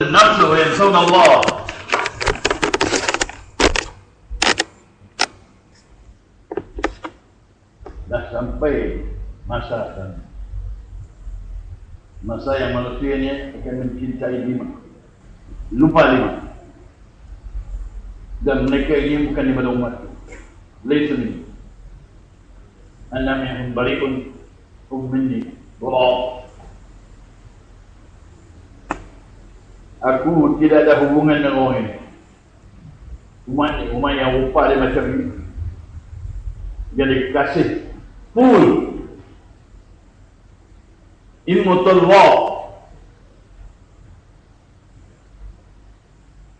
النفس وينسون الله. Dah sampai masa yang manusia ni akan mencintai 5, lupa 5, dan mereka ini bukan daripada umat. Laisa minni, ana minhum bari'un, hum minni bara'. Aku tidak ada hubungan dengan orang ini. Umat yang rupa dia macam ini, jadi kasih full ilmutullah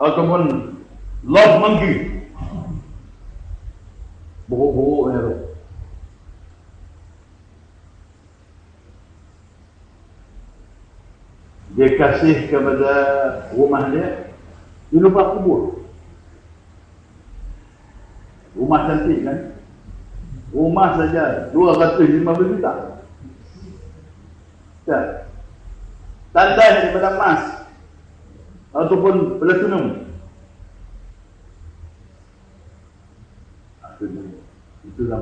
ataupun love monkey, buruk-buruk ni tu. Dia kasih kepada rumah dia lupa kubur. Rumah cantik kan, rumah saja 250 juta. Tandai daripada emas ataupun platinum. Itulah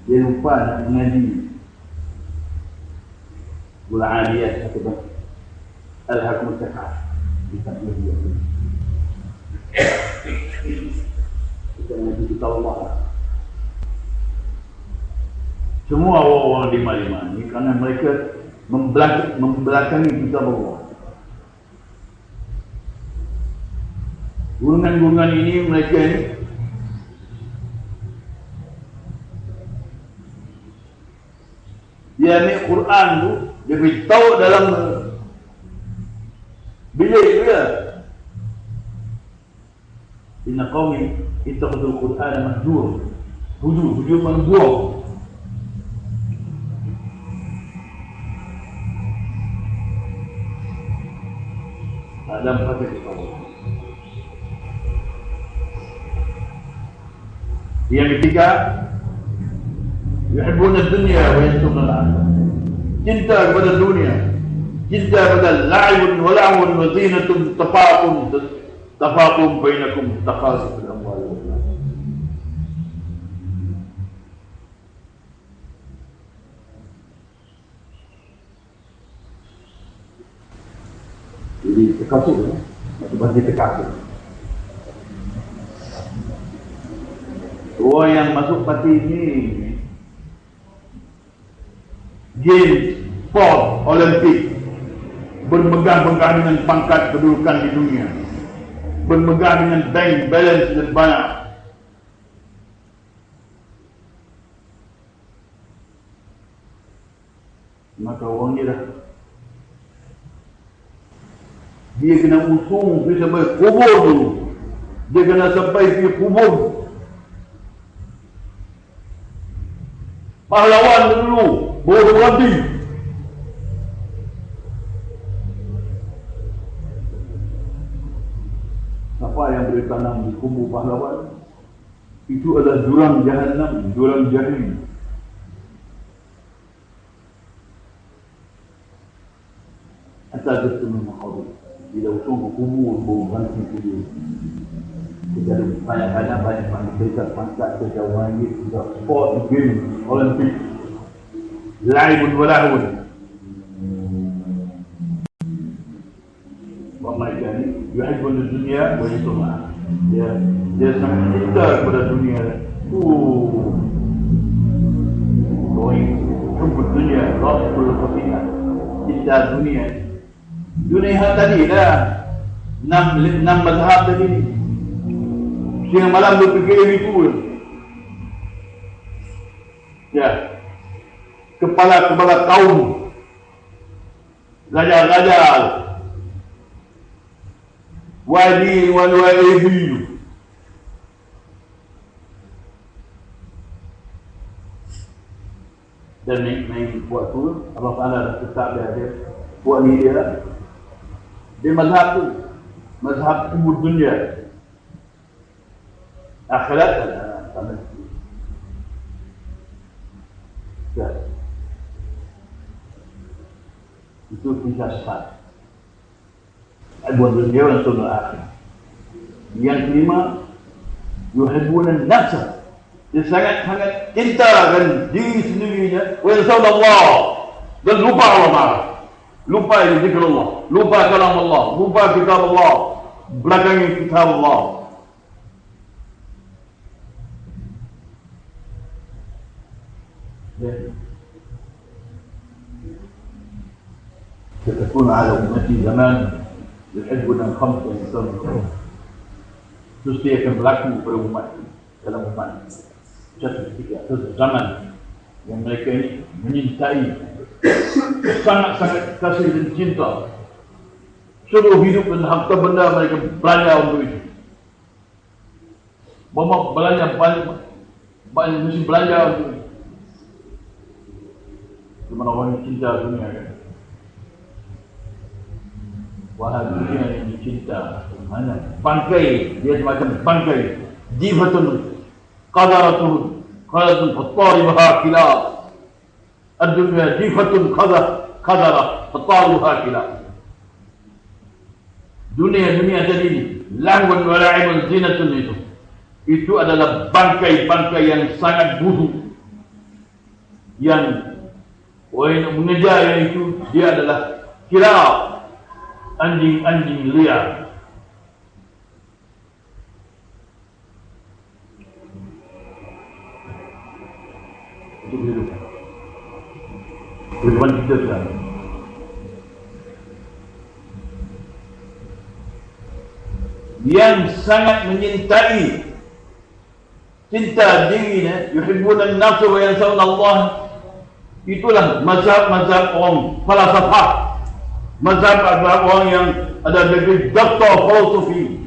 dia lupa nak mengaji Qul Adiyat ataupun Al-Hakum Al-Takaf. Kita mengaji kita Allah. Semua orang-orang di lima ini kerana mereka membelakangi kitab Allah. Golongan-golongan ini, mereka ini dia ambil Quran tu, dia beritahu dalam bilik dia. Inna qawmi ittakhadul Qur'ana mahjur. Hujur membuang. Dalam kata kita. Yang ketiga, yuhibbuna dunya wa yansawna al-akhirah. Cinta kepada dunia, cinta kepada la'ibun wa la'un wa zinatun tafaqum bainakum taqasum fil amwal wal aulad. Jadi terkasut ya, bagi terkasut. Orang yang masuk parti ini Games, sport, Olimpik, bermegang-megang dengan pangkat kedudukan di dunia, bermegang dengan bank balance yang banyak. Maka orang dia kena usung pergi sampai kubur dulu. Dia kena sampai pergi kubur. Pahlawan dulu baru berhenti. Apa yang boleh tanam di kubur pahlawan? Itu adalah jurang jahannam, jurang jahim. Asal itu memang bila usung ke kubur baru berhenti dulu. Kita ada banyak berikan pangkat sejauh langit, sport, game, Olimpik, laibun wa lahun. Mereka ni yuhibbun dunia wa yansawna. Dia sangat cinta kepada dunia. Hubbud dunia, rasul khafiyah. Cinta dunia. Dunia tadi dah 6 mazhab tadi ni. Siang malam berfikir itu. Ya. Kepala-kepala kaum, raja-raja, wali wali, dan naik buat tu, Allah Taala dah tetap dia buat ni dia mazhab tu, mazhab kubur dunia. Akhirat tak ada. Itu kisah sesat. Buat dunia dan dunia akhir. Yang kelima, yuhibbuna nafsa. Dia sangat-sangat cinta akan diri sendirinya. Wa yansawna Allah. Dan lupa Allah Ta'ala. Lupa ini zikr Allah. Lupa kalam Allah. Lupa kitab Allah. Belakangi kitab Allah. ستكون على أمتي زمان يحبنا الخمس والسبع. Terus dia akan berlaku pada umat dalam umat. Satu ketika, satu zaman yang mereka ini menyintai, sangat-sangat kasih dan cinta. Seluruh hidup dan harta benda mereka belanja untuk itu. Bapak belanja banyak mesti belanja untuk itu. Cuma orang yang cinta dunia kan. Wahai dunia yang dicinta, mana bangkai, dia semacam bangkai. Jifatun qadaratun qadatun fattaribaha kilab. Ad-dunya jifatun qadara fattaribaha kilab. Dunia tadi ini lahwan wa la'ibun zinatun itu. Itu adalah bangkai-bangkai yang sangat busuk. Yang mengejar itu dia adalah kilab, anjing-anjing liar. Itu kehidupan. Kehidupan kita sekarang. Yang sangat menyintai cinta dirinya, yuhibbuna an-nafsa wa yansawna Allah. Itulah mazhab orang falsafah. Mazhab orang yang ada degree doktor filosofi.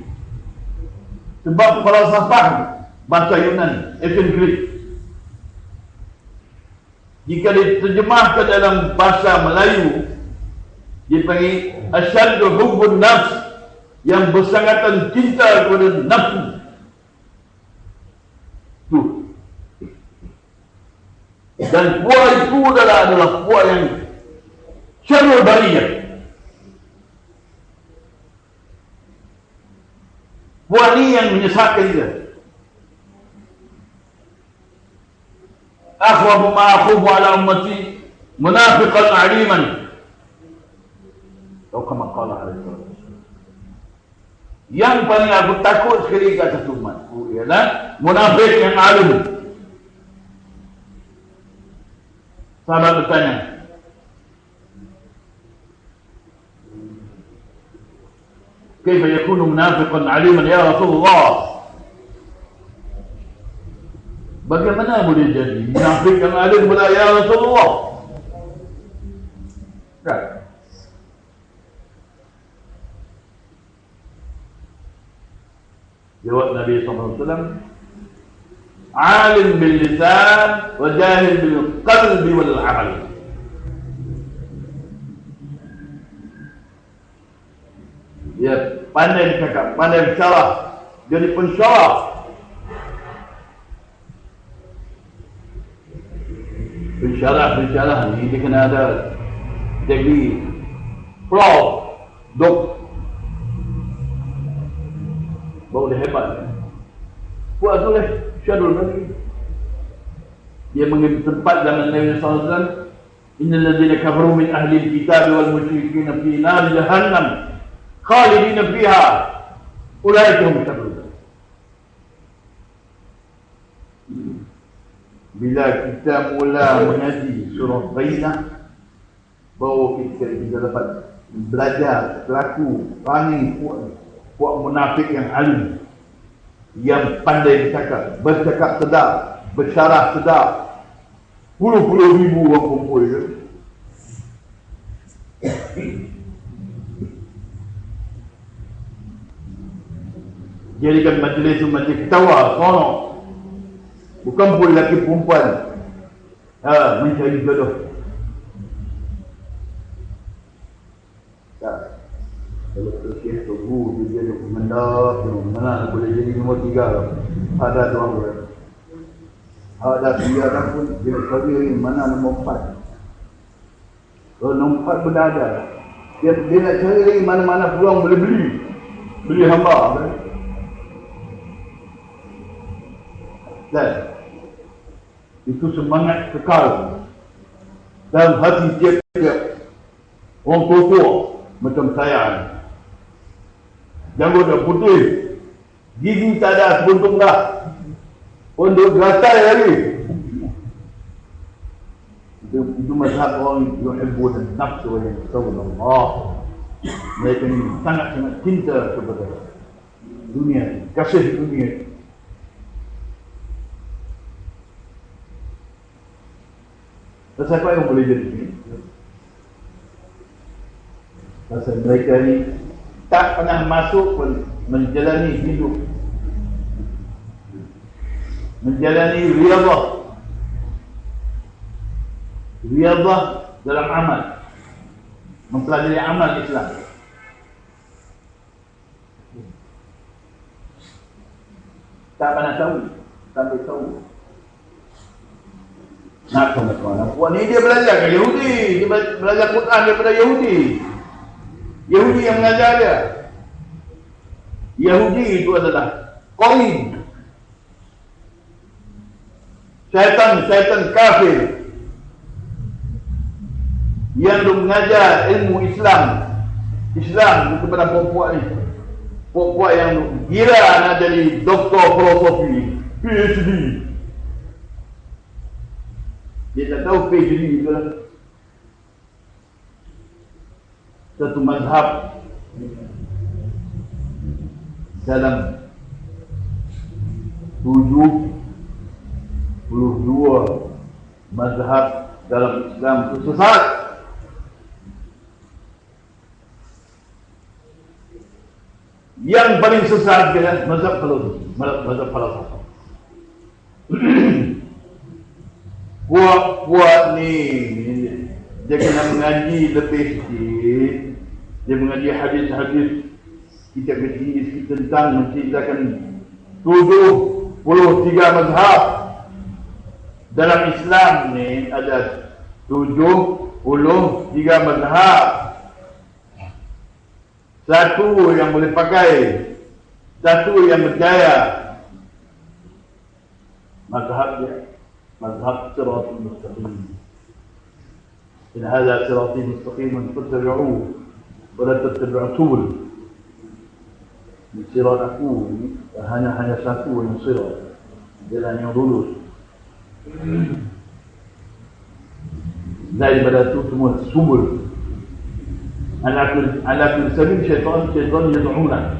Sebab falsafah bahasa Yunani, ancient Greek, jika diterjemahkan dalam bahasa Melayu, dipanggil asyaddu hubbun nafs, yang bersangatan cinta kepada nafsu. Tuh. Dan puak itu adalah puak yang syarul bariyah. Puak ini yang menyesatkan dia. Akhwafu ma akhufu ala ummati munafiqan aliman. Atau kama qala alaihi wasallam. Yang paling aku takut sekali kata umatku ialah munafik yang alim. Sahabat bertanya, kaifa yakunu munafiqan aliman ya Rasulullah? Bagaimana boleh jadi munafik yang alim pula ya Rasulullah? Kan? Jawab Nabi SAW, alim bil lisan wa jahil bil qalbi wal amal. Dia pandai bercakap, pandai bicara, jadi pensyarah. Pensyarah ini dia kena ada degree prof, dok. Baru dia hebat. Puak tu lah syadul bagi. Dia mengambil tempat zaman Nabi SAW. Innal ladzina kafaru min ahli al-kitab wal musyrikin fi nar jahannam khalidin fiha ulaika hum syarrul. Bila kita mula mengaji surah Bainah, baru kita dapat belajar pelaku rangi puak munafik yang alim, yang pandai bercakap sedap, bersyarah sedap. Puluh-puluh ribu orang kumpul je. Jadikan majlis itu majlis ketawa, sonok. Bukan pun lelaki perempuan mencari jodoh. Tak. Kalau terkait tubuh dia ada mendak, mana boleh jadi nombor 3. Ada tuan orang. Ada 3 pun dia sekali mana nombor 4. Kalau nombor 4 benda ada. Dia nak cari lagi mana-mana peluang boleh beli hamba. Dan itu semangat kekal dalam hati tiap-tiap orang tua macam saya. Janggut dah putih, gigi tak ada sebuntung dah, untuk gatal lagi. Itu mazhab orang yuhibbun nafsu wa yansawna Allah. Mereka ini sangat-sangat cinta kepada dunia, kasih dunia. Siapa yang boleh jadi ini? Pasal mereka ni tak pernah masuk pun menjalani hidup, menjalani riyadhah dalam amal, mempelajari amal Islam. Tak pernah tahu, sampai tahu. Nak tuan-tuan, puan ni dia belajar ke Yahudi, dia belajar Quran daripada Yahudi yang mengajar dia. Yahudi itu adalah qarin, syaitan kafir yang mengajar ilmu Islam kepada puak-puak ni, puak-puak yang kira nak jadi doktor filosofi, PhD. Dia tak tahu PhD itu satu mazhab dalam 72 mazhab dalam Islam itu sesat. Yang paling sesat adalah mazhab falsafah. Puak ni dia kena mengaji lebih sikit. Dia mengaji hadis-hadis kitab hadis tentang menceritakan 73 mazhab. Dalam Islam ni ada 73 mazhab. Satu yang boleh pakai, satu yang berjaya. Mazhab dia مذهب صراط المستقيم. إن هذا صراطي مستقيما فاتبعوه ولا تتبعوا السبل. Sirat aku hanya satu yang sirat, jalan yang lurus. Daripada itu semua subul. Ala kulli sabil syaitan yad'una.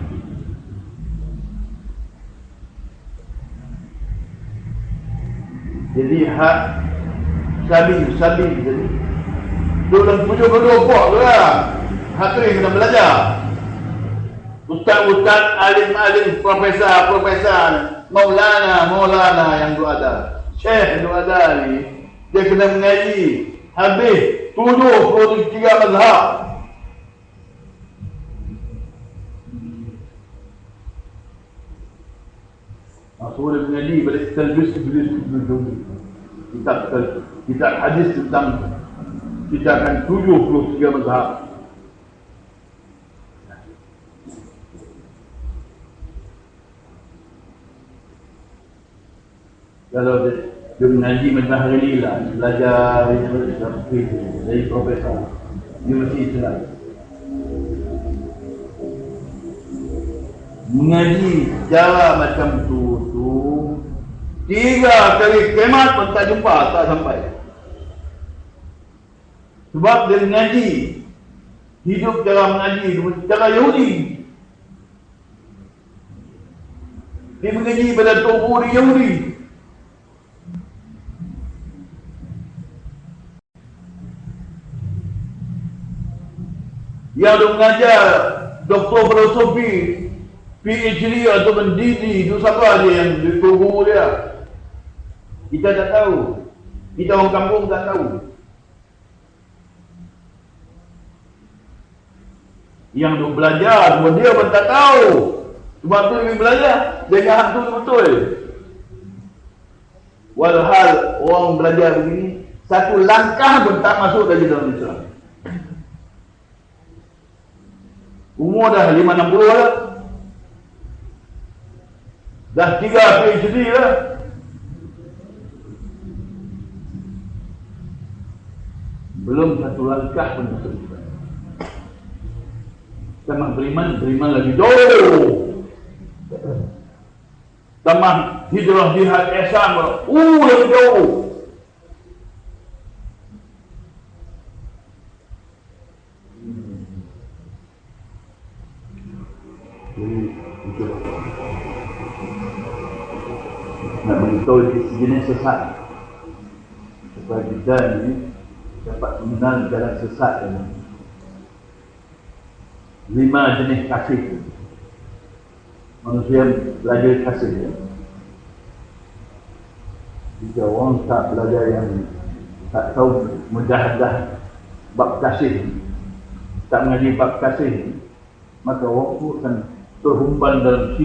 Jadi hak sabi jadi dalam 72 puak tu lah. Hak tu yang kena belajar. Ustaz, alim, profesor, maulana yang tu ada, syekh tu ada ni, dia kena mengaji habis 73 mazhab. Maksudnya mengaji balik talbis iblis kita hadis tentang kita akan 73 mazhab. Kalau dia mengaji macam hari ni lah, belajar dari profesor, dia mesti Islam. Mengaji cara macam tu 3 kali kemat pun tak jumpa, tak sampai. Sebab dia mengaji, hidup cara mengaji cara Yahudi. Dia mengaji pada tubuh Yahudi. Yang dia mengajar doktor filosofi, PhD atau mendidi, itu siapa dia yang ditubuh dia? Kita tak tahu. Kita orang kampung tak tahu. Yang duk belajar, semua dia pun tak tahu. Sebab tu dia belajar, dia ingat hak tu betul. Walhal orang belajar begini, satu langkah pun tak masuk dari dalam Islam. Umur dah 5-60 lah. Dah 3 PhD lah. Belum satu langkah pun masuk Islam. Tambah beriman lagi jauh. Tambah hijrah jihad ihsan, lagi jauh. Jadi itu nak beritahu jenis sesat supaya kita ini dapat mengenal jalan sesat ini. 5 jenis kasih. Manusia belajar kasih. Jika orang tak belajar yang tak tahu mujahadah bab kasih, tak mengaji bab kasih, maka orang itu akan terhumban dalam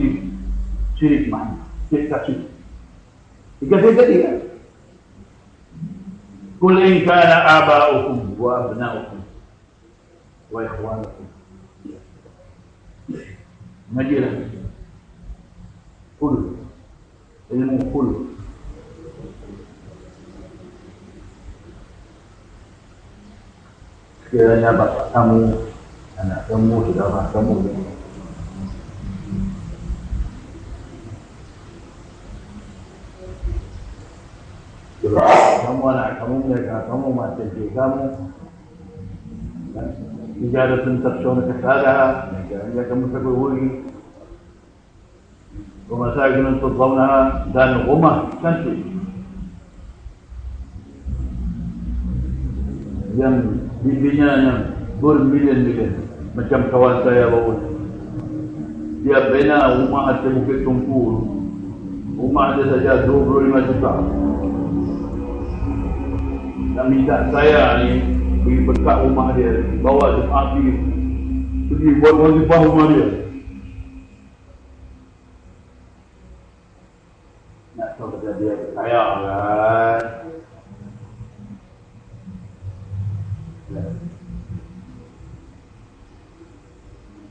syirik mahal, syirik kasih. Dikasih tadi kan? Qul in kana aba'ukum wa abna'ukum wa ikhwanukum. Mengajilah. Qul. Ilmu qul. Sekiranya bapak kamu, anak kamu, saudara kamu, kamu, anak kamu, mereka kamu, mati kamu, ijadah tentang syurga kesadah, mereka kamu terhubungi, rumah saya untuk zamanah dan rumah cantik yang bibinya yang bermilion-milion, macam kawan saya baru dia bina rumah di Bukit Tungku, rumah dia saja 25 juta. Dan minta saya ni pergi berkat rumah dia, bawa jemaah pergi buat wazifah rumah dia. Nak tahu kata dia kaya kan?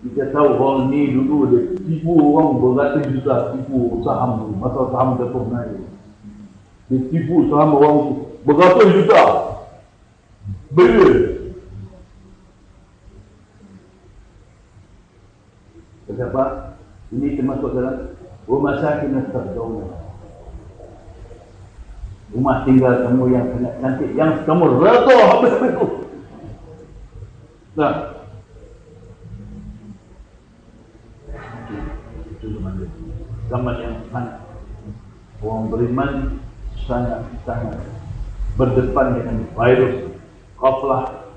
Kita tahu orang ni dulu dia tipu orang beratus juta, tipu saham, masa saham jatuh naik. Dia tipu saham orang beratus juta. Beli. Kenapa? Ini termasuk dalam rumah sakit yang terdahulu. Rumah tinggal kamu yang sangat cantik, yang kamu rata habis-habis tu. Nah, itu zaman yang sangat orang beriman sangat berdepan dengan virus, ghaflah,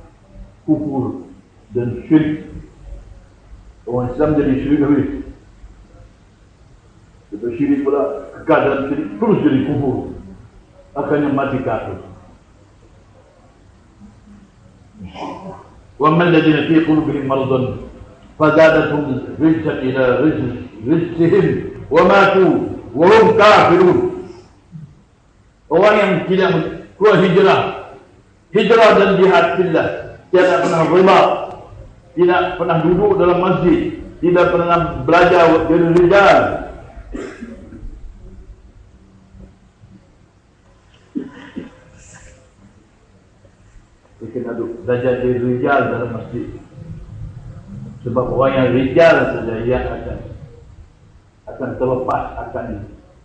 kufur dan syirik. Orang Islam jadi syirik habis. Lepas syirik pula kekal dalam syirik, terus jadi kufur. Akhirnya mati kafir. وَمَا الَّذِينَ فِي قُلُوبِهِم مَرَضٌ فَزَادَتْهُمْ رِجْسًا إِلَى رِجْسِهِمْ وَمَاتُوا وَهُمْ كَافِرُونَ. Orang yang tidak keluar hijrah dan jihad fillah, tidak pernah riba, tidak pernah duduk dalam masjid, tidak pernah belajar dari rijal, kita duduk belajar dari rijal dalam masjid. Sebab orang yang rijal saja yang akan terlepas, akan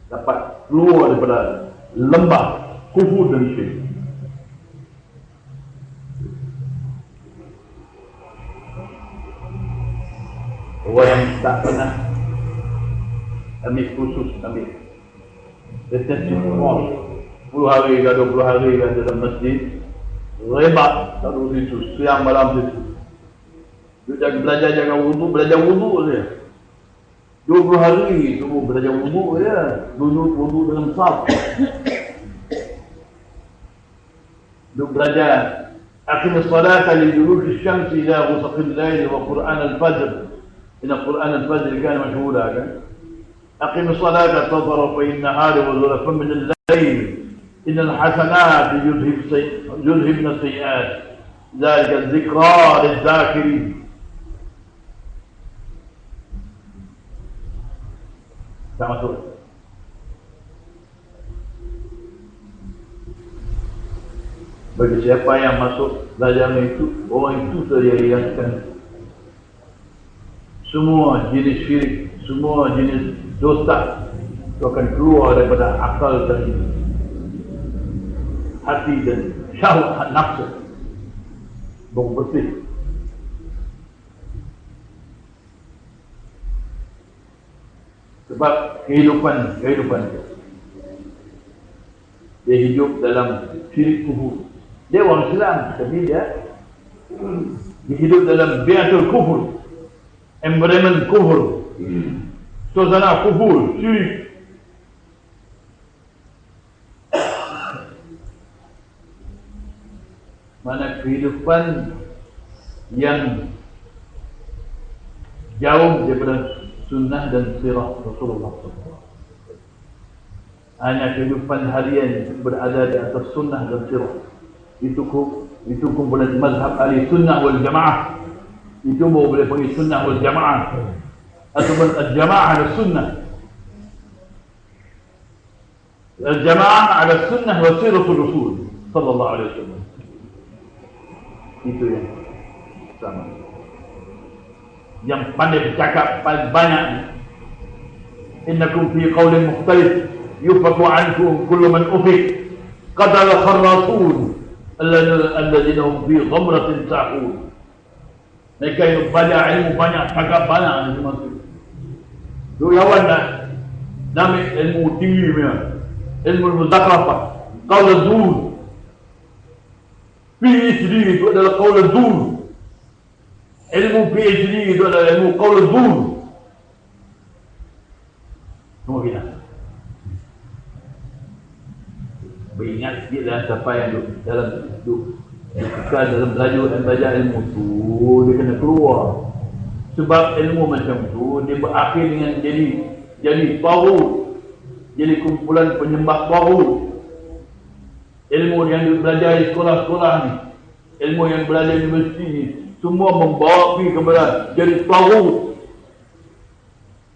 dapat keluar daripada lembah kufur dan syirik. Orang yang tak pernah ambil khusus, ambil detention course 10 hari ke 20 hari ke dalam masjid, rebat lalu situ, siang malam situ. Dia belajar jangan wudu, belajar wudu saja. 20 hari semua belajar wudu saja, wudu dengan saf. Dia belajar أقم الصلاة لدلوك الشمس إلى غسق الليل وقرآن الفجر. إن قرآن الفجر كان مشهودا. أقم الصلاة طرفي النهار وزلفا من الليل إن الحسنات يذهبن السيئات Zalika dzikra lidzakirin. Tak masuk. Bagi siapa yang masuk belajar itu, orang itu saja yang akan semua jenis syirik, semua jenis dosa itu akan keluar daripada akal dan hati dan syahwat nafsu, bersih. Sebab kehidupan dia hidup dalam syirik kufur. Dia orang Islam, tapi dia hidup dalam biatul kufur, environment kufur, suasana kufur, syirik. Mana kehidupan yang jauh daripada sunnah dan sirah Rasulullah SAW. Hanya kehidupan harian berada di atas sunnah dan sirah. Itu kumpulan mazhab ahli sunnah wal jamaah. Itu boleh panggil sunnah wal jamaah ataupun al-jamaah ala sunnah. Al-jamaah ala sunnah wa siratul Rasul sallallahu alaihi wasallam. Itu yang sama. Yang pandai bercakap paling banyak. Innakum fi qawlin mukhtalif yufaku ankum kullu man ufik qadal kharrasun alladzina hum fi ghamratin sahun. Mereka yang banyak ilmu banyak, cakap banyak maksud. Tu lawan dah. Nama ilmu tinggi punya. Ilmu muzakarafah, qaul az-zur. PhD itu adalah qaul az-zur. Ilmu PhD itu adalah ilmu qaul az-zur. Semua kita beringat sikit dalam siapa yang dalam belajar ilmu tu, dia kena keluar. Sebab ilmu macam tu dia berakhir dengan jadi taghut, jadi kumpulan penyembah taghut. Ilmu yang belajar di sekolah-sekolah ni, ilmu yang belajar di universiti ni, semua membawa pergi kepada jadi taghut,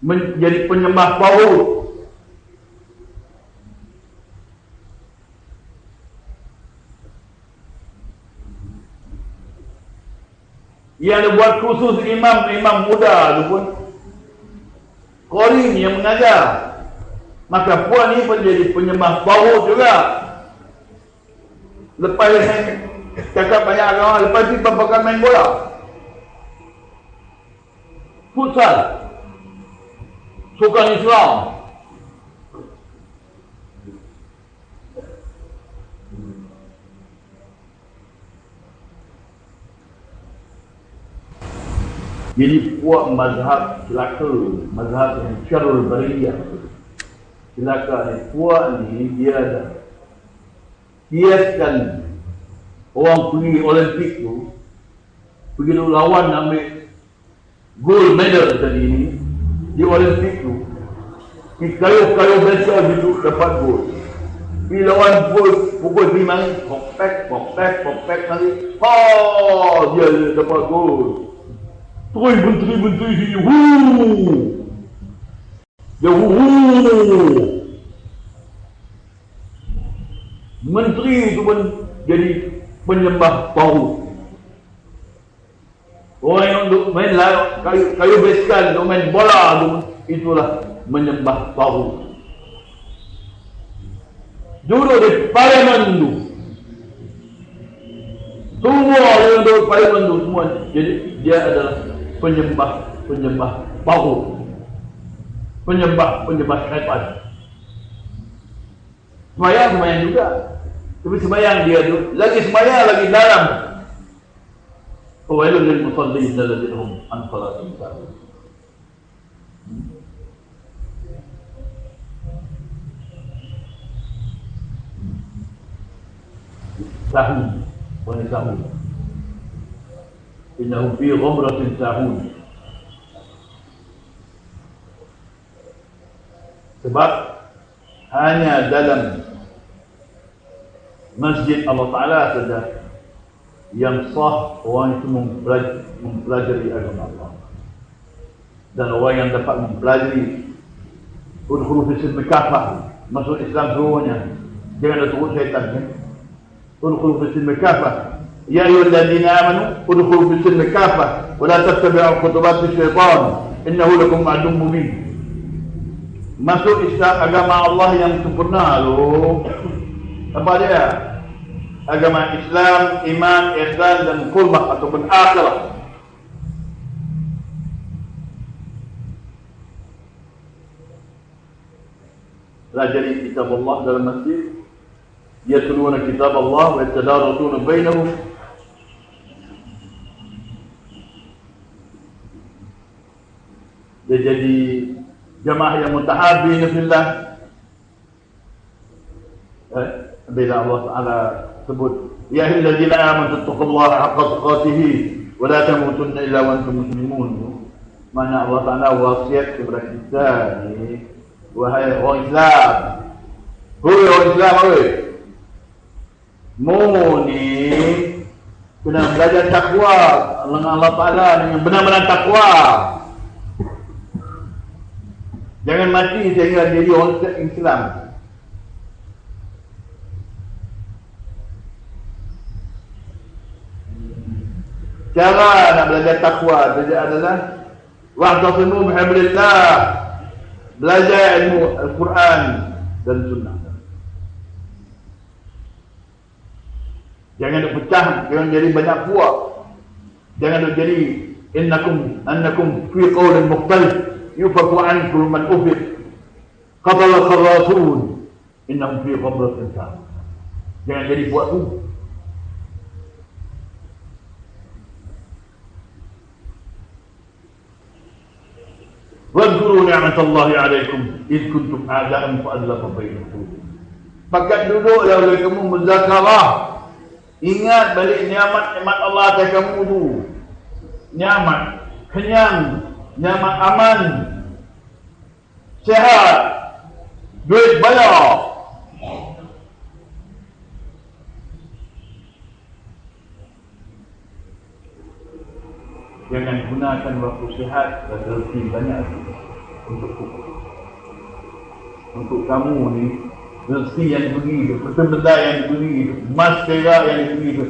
menjadi penyembah taghut. Yang buat khusus imam muda tu pun Qori ni yang mengajar. Maka puan ni pun jadi penyembah taghut juga. Lepas cakap banyak agama, lepas ni pakai main bola, futsal, sukan Islam. Jadi puak mazhab celaka, mazhab yang syarul bariyah. Celaka ni, puak ni dia ada kiaskan orang pergi Olimpik tu, pergi lawan ambil gold medal tadi ni di Olimpik tu, di kayu besar itu dapat gold. Pergi lawan pukul 5 ni, pokpek nanti, dia dapat gold. Terus menteri sini, dia menteri itu pun jadi penyembah taghut. Orang yang untuk main kayu basikal, untuk main bola tu, itulah menyembah taghut. Duduk di parlimen tu, semua yang duduk di parlimen tu semua, jadi dia adalah penyembah taghut, penyembah syaitan. Sembayang juga, tapi sembayang dia tu lagi sembayang lagi dalam. Fawailul lil musallin alladzina hum an salatihim sahun. Sahun. Innahum fi ghamratin sahun. Sebab hanya dalam masjid Allah Ta'ala saja Yang sah orang itu mempelajari agama Allah. Dan orang yang dapat mempelajari udkhulu fi silmi kafah, masuk Islam seluruhnya. Jangan ada turut syaitan kan. Udkhulu fi silmi kafah. Ya ayyuhalladzina amanu udkhulu fi silmi kafah wa la tattabi'u khutuwati syaitan innahu lakum aduwwun mubin. Masuk Islam agama Allah yang sempurna loh. Apa dia? Agama Islam, iman, ihsan dan qurbah ataupun akhirah. Pelajari kitab Allah dalam masjid. Yatluna kitab Allah wa yatadarasuna bainahum. Dia jadi jamaah yang mutahabin fillah. Bila Allah Ta'ala sebut ya ayyuhalladzina amanu taqullaha haqqa tuqatih wa la tamutunna illa wa antum muslimun. Mana Allah Ta'ala wasiat kepada kita ni, wahai orang Islam, hoi orang Islam, hoi, mu ni kena belajar takwa dengan Allah Ta'ala dengan benar-benar takwa. Jangan mati sehingga jadi orang Islam. Cara nak belajar takwa adalah wa'tasimu bihablillah, belajar ilmu Al-Quran dan Sunnah. Jangan pecah, jangan jadi banyak puak. Jangan jadi annakum fi qawlin mukhtalif yufaku ankum man ufiq qatala kharrasun innahum fi ghamratin sa'id. Jangan jadi puak tu. Wadhkuru ni'matallahi 'alaikum id kuntum a'da'an fa'alafa baina qulubikum. Pakat duduklah oleh kamu berzakarah. Ingat balik nikmat Allah atas kamu tu. Nikmat kenyang, nikmat aman, sehat, duit banyak. Jangan gunakan waktu sehat dan rezeki banyak untuk kamu ni. Rezeki yang diberi itu, benda yang diberi itu, emas perak yang diberi itu,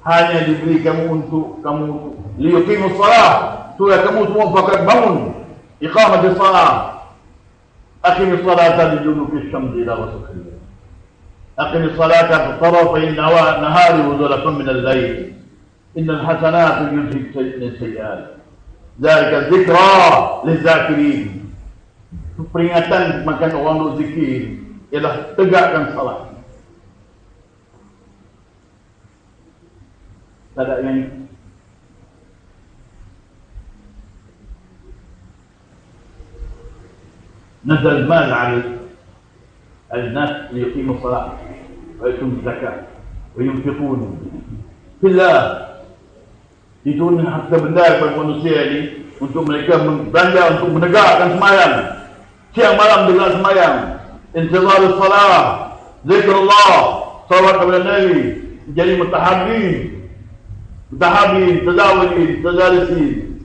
hanya diberi kamu untuk kamu liyuqimus salah. Supaya kamu semua fakat bangun iqamatis salah. Aqimis salata lidunuki syamsi ila ghasaqil layl. Aqimis salata tarafay an-nahari wa zulfan min al-layl. Innal hasanatu yuzhibna as-sayyi'at. Zalika dzikra liz-zakirin. Peringatan makan orang untuk zikir ialah tegakkan salat. Tak ada yang nazal mal 'ala al-nas liqimu salat wa yu'tu zakat wa yunfiqun fillah. Diturunkan harta benda kepada manusia ini untuk mereka belanja untuk menegakkan sembahyang. Siang malam dengar sembahyang. Intizar salat, zikrullah, salawat kepada Nabi, jadi mutahabin, tazawudin, tazalisin,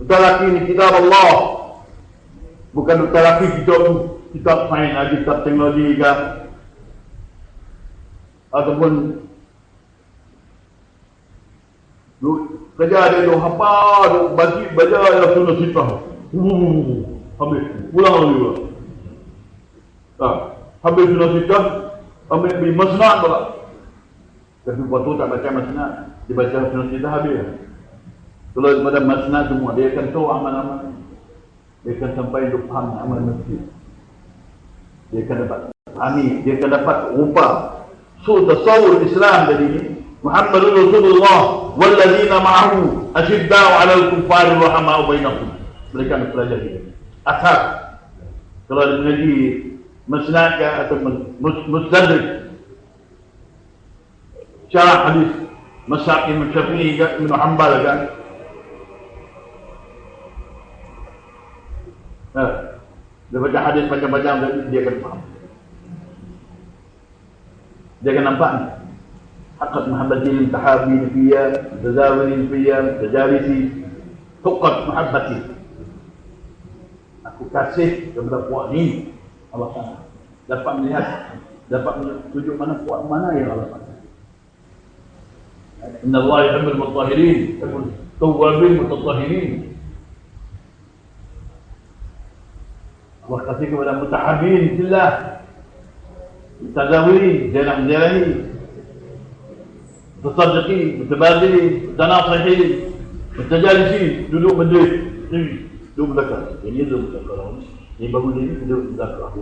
mutalaqin kitab Allah. Bukan mutalaqin kitab sains, kitab teknologi ke, ataupun kerja dia tu hafal, baca yang sunnah sitah. Habis, pulang lagi pula. Habis sunnah sitah, ambil pergi masnad pula. Tapi waktu tak baca masnad, dia baca sunnah sitah habis. Kalau pada masnad semua, dia akan tahu amal-amal. Dia akan sampai untuk faham amal masjid. Dia akan dapat pahami, dia akan dapat rupa. So, tasawur Islam tadi ni, Muhammadur Rasulullah walladzina ma'ahu asyidda'u 'alal kuffari rahama'u bainakum. Mereka nak pelajari asas. Kalau ada mengaji musnad atau mustadrik, syarah hadis Masyaq Imam Syafi'i Ibn Hanbal kan. Dia baca hadis macam-macam, dia akan faham. Dia akan nampak haqqat mahabbati tahabin fiyya tazawirin fiyya tajalisi tuqat mahabbati. Aku kasih kepada puak ni Allah Ta'ala. Dapat melihat, dapat tunjuk mana puak mana yang Allah Ta'ala. Inna Allah yuhibbul mutahhirin, yuhibbul tawwabin mutatahhirin. Allah kasih kepada mutahabin fillah, tazawirin, jalan-jalani, mutasaddiqin, mutabadilin, mutanasihin, mutajalisi, duduk berdiri, duduk belakang. Ini duduk belakang. Ini bangun ini duduk belakang.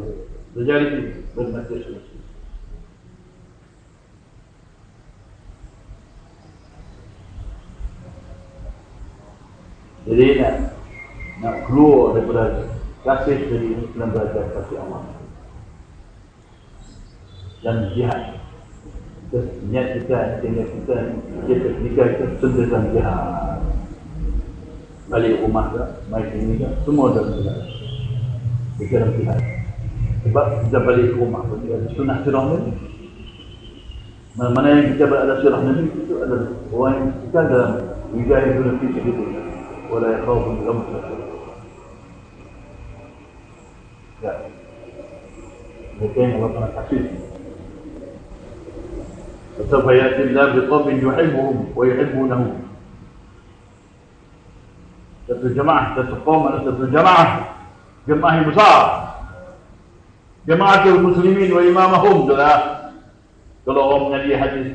Mutajalisi, bermajlis. Jadi nak keluar daripada kasih dari Islam, belajar kasih Allah dan jihad. Niat kita, tinggal kita nikah kita sentiasa jihad. Balik rumah ke, mai sini ke, semua dalam jihad. Dalam jihad. Sebab kita balik rumah pun sunnah sirah ni. Mana yang kita berada sirah ni itu adalah orang yang kita dalam wilayah dunia segitu. Wala yakhawfu min amr. Ya. Mungkin Allah Ta'ala kasih. فسوف يأتي الله بقوم يحبهم ويحبونه. Satu jemaah, satu kaum, satu jemaah, jemaah yang besar. Jamaatul muslimin wa imamahum adalah, kalau orang mengaji hadis,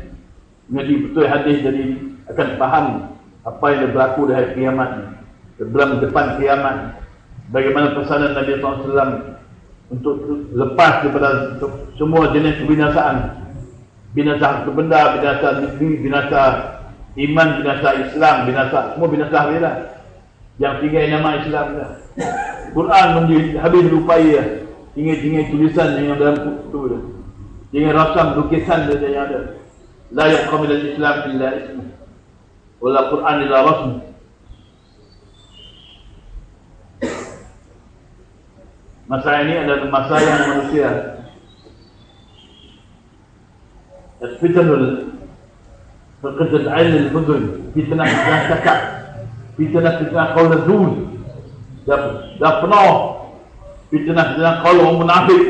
mengaji betul hadis, jadi akan faham apa yang berlaku di hari kiamat, dalam depan kiamat. Bagaimana pesanan Nabi SAW untuk lepas daripada semua jenis kebinasaan. Binasa harta benda, binasa negeri, binasa iman, binasa Islam, binasa, semua binasa harilah. Yang tinggal nama Islam lah. Quran menjadi habis lupai lah. Tinggal tulisan yang dalam buku tu. Tinggal rasam lukisan dia yang ada. La yaqam ila Islam illa ismu. Wala Quran illa rasm. Masa ini adalah masa yang manusia الفتن فقد العين الفضل فتنة تكع فتنة قول الزول dah penuh فتنة قول orang munafik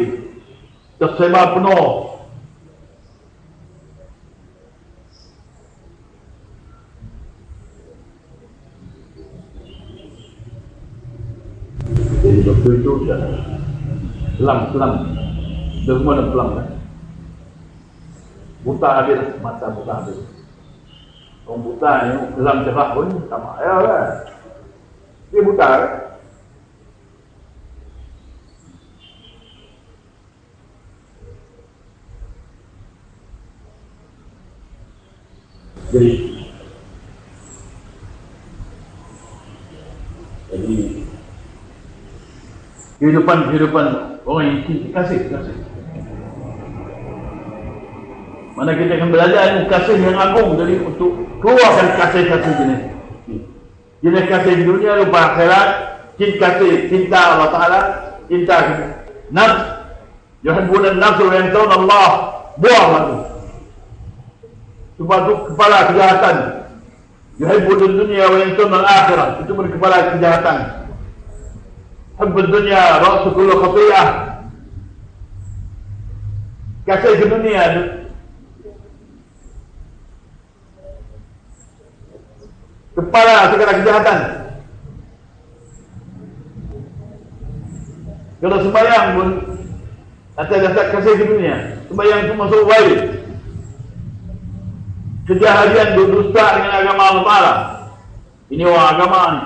tersebar penuh. Jadi waktu itu selam dia semua dah pelang kan. Buta habis, mata buta habis. Orang buta ni dalam cerah pun sama ya kan. Dia buta kan. Jadi kehidupan orang yang kasih. Mana kita akan belajar ilmu kasih yang agung. Jadi untuk keluarkan kasih-kasih jenis kasih di dunia, lupa akhirat. Cinta Allah Ta'ala, cinta nafs. Yuhibbuna an-nafs wa yantawna Allah. Buang itu. Sebab itu kepala kejahatan. Yuhibbuna dunia wa yantawna al-akhirat. Itu pun kepala kejahatan. Hubbud dunia ra'su kullu khatiyah. Kasih ke dunia kepala segala kejahatan. Kalau sembahyang pun atas dasar kasih ke dunia, sembahyang itu masuk baik. Kejahatan berdusta dengan agama Allah Ta'ala. Ini orang agama ni.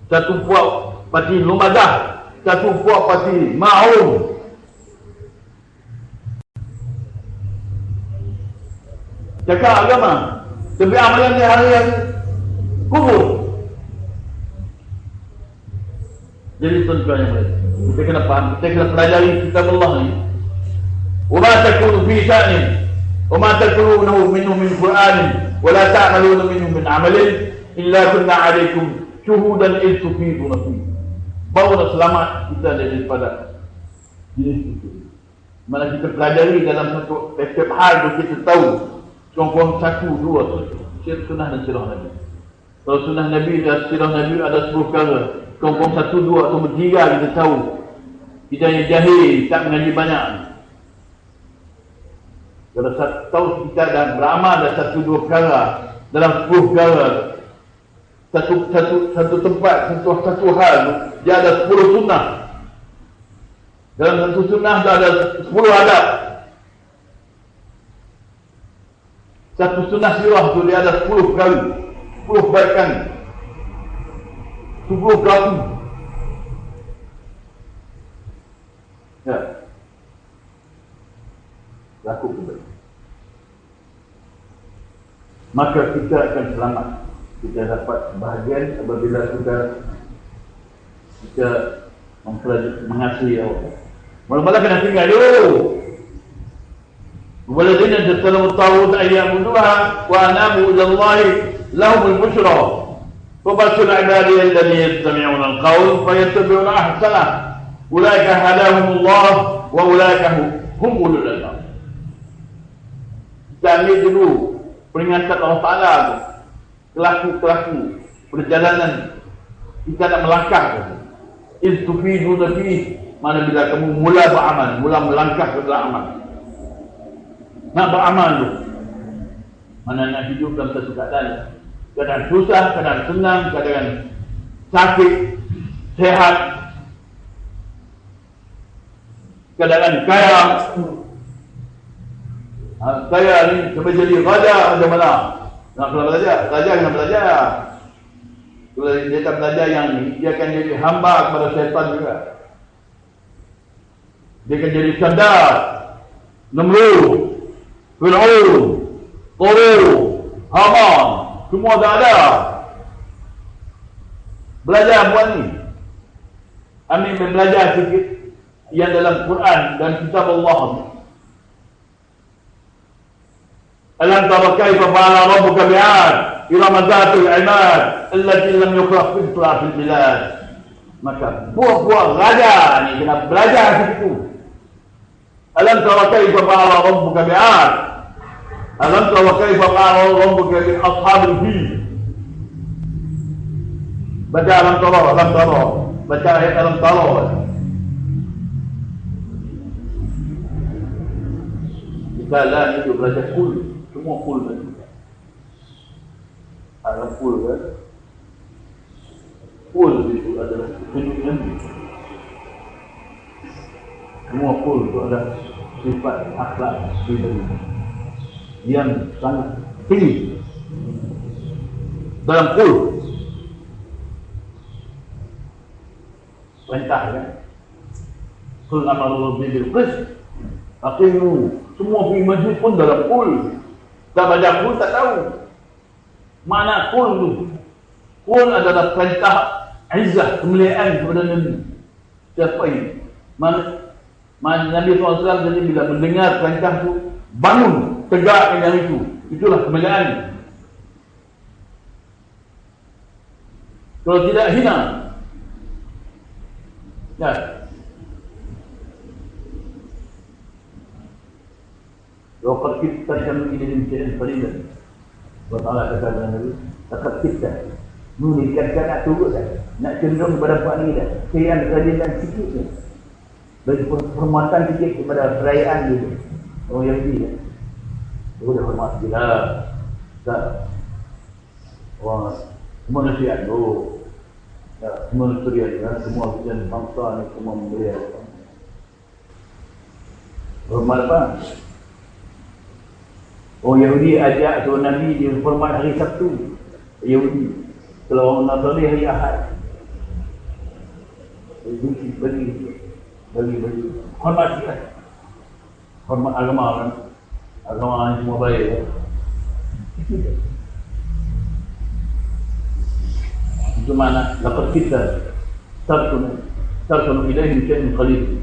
Satu puak parti Lumadah, satu puak parti Ma'um. Cakap agama, tapi amalan dia hari-hari kubur. Jadi tuan-tuan yang lain, kita kena faham, kita kena pelajari kitab Allah ni. Wa ma takunu fi sya'nin wa ma takunu minhu min Qur'anin wa la ta'maluna minhu min 'amalin illa kunna 'alaikum syuhudan id tufiduna fihi. Barulah selamat kita daripada jenis itu. Malah kita pelajari dalam setiap hal tu kita tahu contoh satu, dua sunnah dan sirah Nabi. Kalau sunnah Nabi dan sirah Nabi ada 10 perkara, contoh satu, dua atau bertiga kita tahu. Kita yang jahil, tak mengaji banyak. Kalau tahu kita dah beramal dalam satu, dua perkara, dalam 10 perkara, satu tempat, satu hal, dia ada 10 sunnah. Dalam satu sunnah ada 10 adab. Satu sunnah sirah tu dia ada 10 perkara, 10 kebaikan, 10 pelaku. Ya. Laku kebaikan. Maka kita akan selamat. Kita dapat bahagian apabila kita mengasihi Allah. Mula-mula kena tinggal dulu. Waladina tasalu tawud ayyamuduha wa anabu ilallahi lahumul bushra. Fabashir ibadi alladhina yastami'una al-qawl fayattabi'una ahsanah. Ulaika hadahumullah wa ulaika hum ulul albab. Kita ambil dulu peringatan Allah Ta'ala tu. Kelaku-kelaku perjalanan kita nak melangkah tu. Istufidu nabi, mana bila kamu mula beramal, mula melangkah ke dalam amal. Nak beramal tu, mana nak hidup dalam satu keadaan, kadang susah, kadang senang, kadang sakit, sehat, kadang kaya. Kaya ni sampai jadi raja macam mana? Nak belajar, raja kena belajar. Kalau dia tak belajar yang ni, dia akan jadi hamba kepada syaitan juga. Dia akan jadi Saddad, Namrud, Fir'aun, Qarun, Haman, semua dah ada. Belajar buat ni. Amin belajar sikit yang dalam Quran dan kitab Allah ni. Alam tara kaifa fa'ala rabbuka bi'ad iram dhatul 'imad allati lam yukhlaq mithluha fil bilad. Maka buah-buah raja ni kena belajar situ. Alam tara kaifa fa'ala rabbuka bi'ad. Alam tara kaifa fa'ala rabbuka bi ashabil fil. Baca alam tara. Baca ayat alam tara. Kita lah itu belajar kul. Semua full kan. Ada full kan. Full itu adalah tunjuk Nabi. Semua full itu adalah sifat akhlak Nabi yang sangat tinggi. Dalam full perintah kan. Kul amaru bil qist. Aqimu. Semua pergi masjid pun dalam full. Tak baca kul tak tahu mana kul tu. Kul adalah perintah izzah, kemuliaan kepada Nabi. Siapa ini? Mana Nabi SAW jadi bila mendengar perintah tu, bangun, tegak yang itu. Itulah kemuliaan. Kalau tidak hina. Ya. Waqad kita kami ini menjadi faridah. Allah Ta'ala kata kepada Nabi, waqad kita menunjukkan nak turut dah, nak cenderung kepada buat ni dah. Saya dan sikit ni. Bagi perhormatan sikit kepada perayaan dia. Orang Yahudi dah. Dia hormat dia. Tak. Orang manusia tu. Manusia ni, semua bangsa ni semua memberi. Hormat apa? Orang Yahudi ajak seorang Nabi dia hormat hari Sabtu. Yahudi. Kalau orang Nasrani hari Ahad. Bagi. Hormat dia. Hormat agama kan. Agama ni semua baik kan. Itu mana? Laqad kita tarkunu ilaihi syai'un qalil.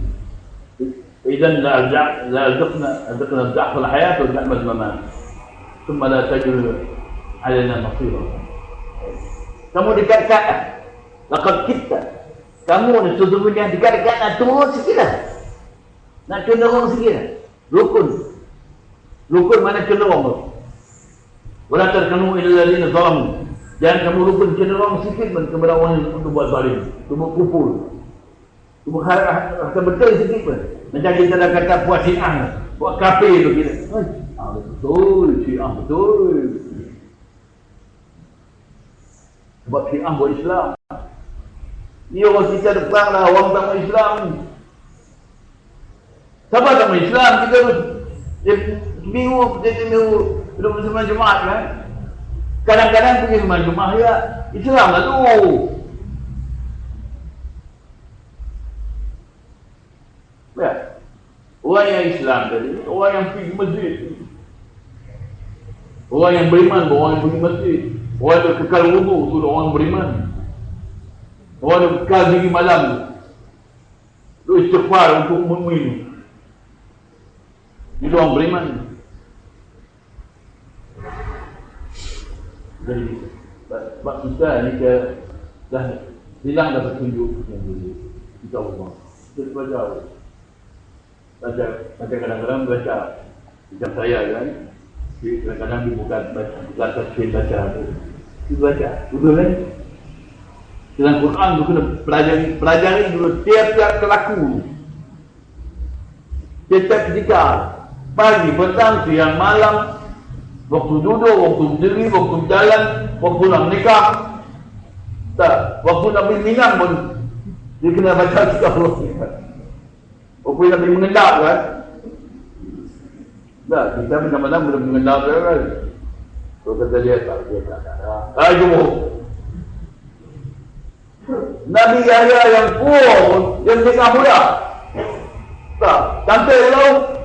إذن لا أذقنا الضعف الحياة والنعمة الممات ثم لا تجد علينا نصيرا. Kamu dekat-dekat, laqad kita. Kamu ni sesungguhnya dekat-dekat nak turun sikitlah. Nak cenderung sikit. Rukun. Rukun mana cenderung tu? Wala tarkanu ila alladziina zalamu. Jangan kamu rukun cenderung sikit pun kepada orang yang untuk buat zalim. Cuma kufur. Cuma rasa betul sikit pun. Macam kita dah kata buat syiah, buat kafir tu kita. Betul, syiah betul. Sebab syiah buat Islam. Ni orang kita ada perang lah, orang tak mahu Islam. Siapa tak mahu Islam? Kita seminggu, duduk bersama Jumaat kan. Kadang-kadang pergi bersama Jumaat ya, Islam lah tu. Ya. Orang yang Islam tadi, orang yang pergi masjid. Orang yang beriman, orang yang pergi masjid. Orang yang kekal wudu, tu orang beriman. Orang yang kekal diri malam tu istighfar untuk mukmin. Itu orang beriman. Jadi sebab kita ni dah hilang dah petunjuk yang kita Allah. Kita belajar kadang-kadang baca macam saya kan. Kadang-kadang dia bukan baca baca tu baca betul kan. Dalam Quran tu kena pelajari dulu tiap-tiap kelaku, tiap-tiap ketika, pagi, petang, siang, malam, waktu duduk, waktu berdiri, waktu berjalan, waktu nak menikah, tak, waktu nak beli minum pun dia kena baca kitab Allah. Waktu nak beli mengendap kan, tak, kita kadang-kadang boleh mengendap kan. Kalau kata dia tak, jumpa Nabi Yahya yang pun dia menikah muda. Tak, cantik tau.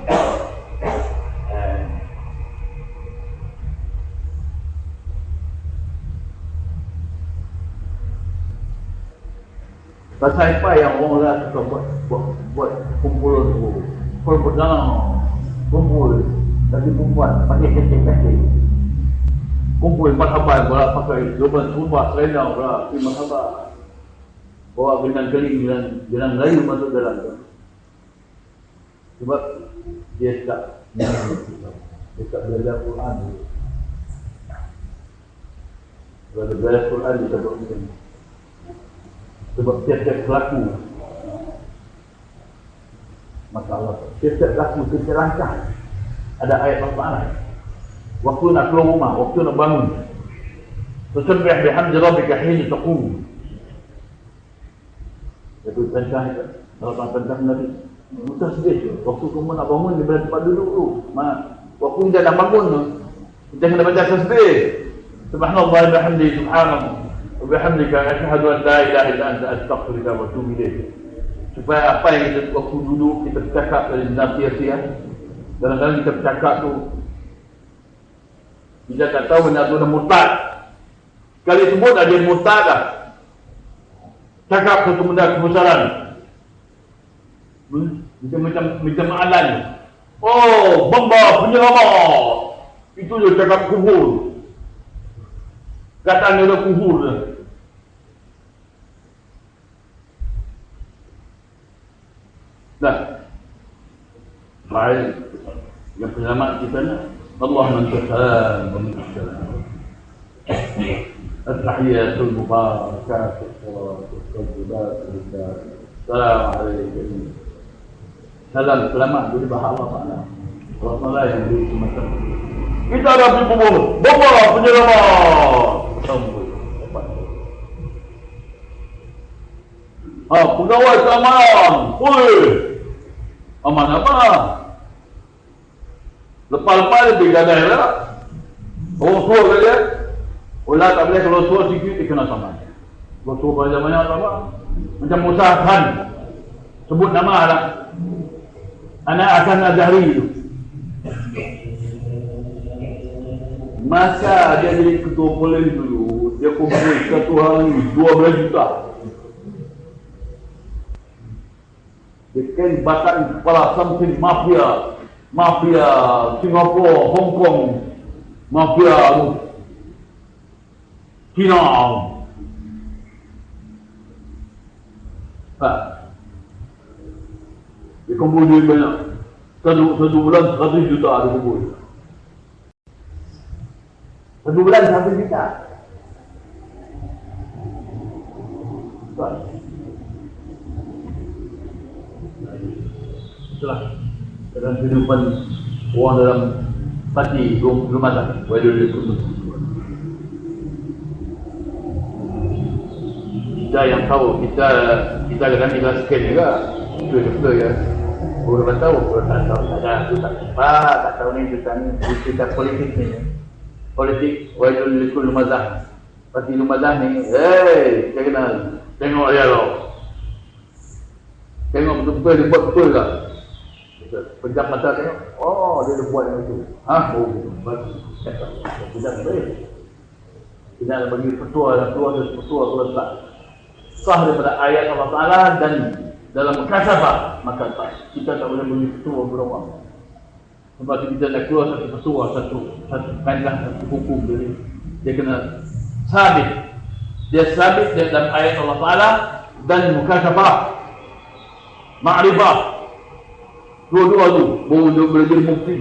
Pasal apa yang orang lah suka buat kumpul tu. Kumpul tapi perempuan pakai kecil-kecil. Kumpul marhaban pula pakai jawapan sumpah selendang pula marhaban. Bawa genang keling, genang layu masuk dalam tu. Sebab dia tak belajar Quran dulu. Kalau belajar Quran dia tak buat macam ni. Sebab tiap-tiap pelaku masalah, tiap-tiap pelaku tiap langkah ada ayat Al-Quran. Waktu nak keluar rumah, waktu nak bangun, fasabbih bihamdi rabbika hina taqum. Itu tentang itu. Kalau tentang Nabi, kita sedih. Waktu kamu nak bangun di tempat duduk tu, waktu kita nak bangun tu, kita kena baca tasbih. Subhanallah wa bihamdihi subhanallah wa bihamdika asyhadu an la ilaha illa anta astaghfiruka wa atubu ilaik. Supaya apa yang kita waktu duduk kita bercakap dari sia-sia. Kadang-kadang kita bercakap tu kita tak tahu benda tu dah murtad. Sekali sebut dah dia murtad dah. Cakap satu benda kebesaran. Macam ma'alan. Oh, bamba penyelamat. Itu je cakap kubur. Kataan dia dah kubur dah. Nah. Baik. Yang penyelamat kita nak. Allah mantassalam wa mantassalam. التحيات المباركات والصلوات والطيبات لله. السلام عليكم. Salam selamat dari Allah Taala. Allah yang beri semacam kita ada di kubur. Bawa penyelamat. Pegawai keamanan. Oi. Aman apa? Lepas-lepas dia gadai lah. Orang tua kaya. Ular tak boleh kalau tua sikit dia kena sama. Kalau tua banyak-banyak sama. Macam Musa Khan. Sebut nama lah. Anak Hasan Azhari itu. Masa dia jadi ketua polis dulu, dia kumpul satu hari 12 juta. Dia kan batang kepala something mafia Singapura, Hong Kong, mafia China. Dia kumpul duit banyak. Satu bulan 100 juta ada kumpul. Satu bulan 1 juta. Itulah dalam kehidupan orang dalam parti rumah tangga. Kita yang tahu, kita kadang kita scan juga. Betul ya. Orang tahu, orang tak tahu. Tak tahu ni kita politik ni. Politik wajul likul lumazah. Parti lumazah ni, saya kenal. Tengok dia loh. Tengok betul-betul dia buat betul tak? Pejam mata tengok. Oh, dia buat yang itu. Tidak baik. Tidak bagi petua dan petua kalau tak sah daripada ayat Allah Ta'ala dan dalam kasafah, maka kita tak boleh bagi petua berawal. Sebab kita nak keluar satu petua, satu kaedah, satu hukum dia kena sabit. Dia sabit dalam ayat Allah Ta'ala dan mukasafah, ma'rifah. Dua-dua tu boleh jadi mufti.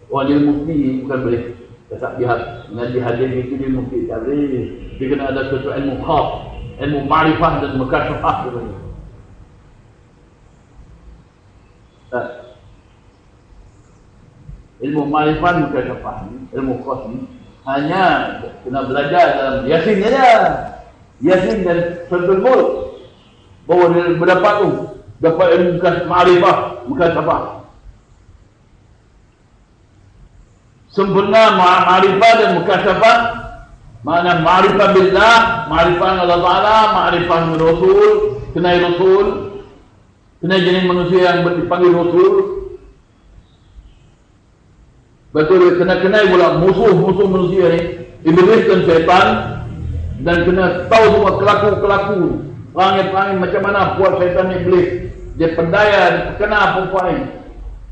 Orang jadi mufti bukan boleh tak lihat ngaji hadis itu dia mufti. Tak boleh. Dia kena ada satu ilmu khas, ilmu ma'rifah dan mukasafah sebenarnya. Ilmu ma'rifah mukasafah ni, ilmu khas ni hanya kena belajar dalam Yasin saja. Yasin dan Suratul Mulk bahawa dia berdapat tu, dapat ilmu ma'rifah mukasafah. Sempurna ma'rifah dan mukasafah, makna ma'rifah billah, ma'rifah Allah Ta'ala, ma'rifah Rasul, kenal Rasul, kenal jenis manusia yang dipanggil Rasul. Betul, kena kenal pula musuh manusia ni, iblis dan syaitan, dan kena tahu semua kelaku perangai macam mana buat syaitan iblis. Dia pendaya, dia terkena perempuan ni.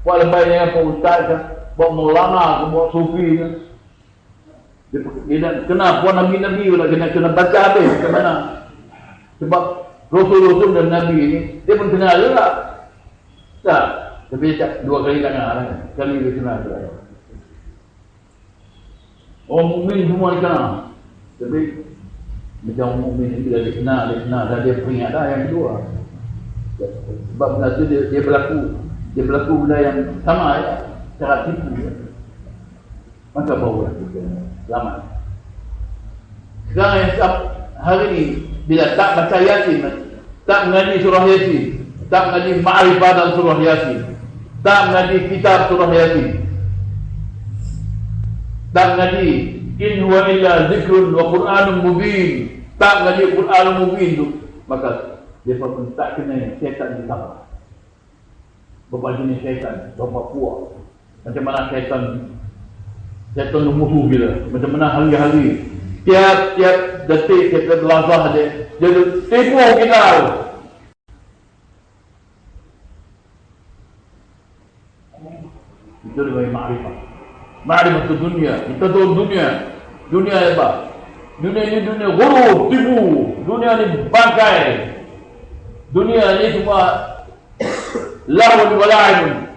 Buat lebih dengan apa ustaz kan, buat maulana, buat sufi kan. Dia kena buat nabi-nabi pula, kena baca habis macam mana. Sebab Rasul-Rasul dan Nabi ni, dia pun kenal juga. Tak, tapi dua kali tak kenal kan. Sekali dia kenal juga. Orang mukmin semua dikenal. Tapi macam orang mukmin ni bila dia kenal dan dia peringat dah yang kedua. Sebab benda tu dia berlaku benda yang sama ya, cara tipu ya. Maka barulah kita selamat. Sekarang yang hari ni bila tak baca Yasin, tak mengaji surah Yasin, tak mengaji ma'rifah dalam surah Yasin, tak mengaji kitab surah Yasin, tak mengaji in huwa illa zikrun wa Qur'anun mubin, tak mengaji Qur'anun mubin tu, maka dia pun tak kena syaitan di sana. Berapa jenis syaitan, berapa kuat. Macam mana syaitan tu musuh kita. Macam mana hari-hari, tiap detik, tiap lahzah dia tipu kita. Itu adalah ma'rifah. Ma'rifah itu dunia. Kita tahu dunia apa? Dunia ini dunia gurur, tipu. Dunia ini bangkai. Dunia ini semua lahun wa la'ibun.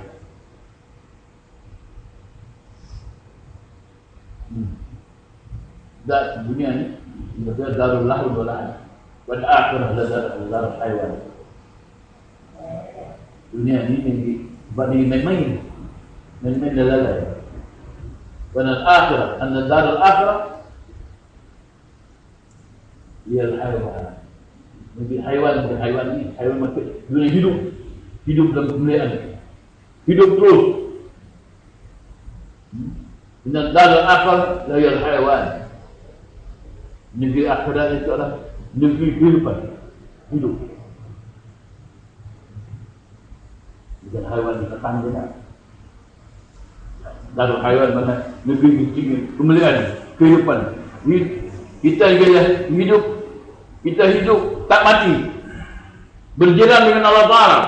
Dan dunia ini dia darul lahun wa la'ibun. Wal akhirah darul haywan. Dunia ini bagi main-main lalai. Dan al-akhirah, darul akhirah ia al-haywan. Mungkin haiwan ni, haiwan mati, dunia hidup dalam kemuliaan, hidup terus. Dan dalam akal dari haiwan, negeri akhirat itu adalah negeri kehidupan, hidup. Dan haiwan dikatakan dia dalam haiwan mana negeri kemuliaan, kehidupan. Kita hidup tak mati, berjalan dengan Allah Ta'ala,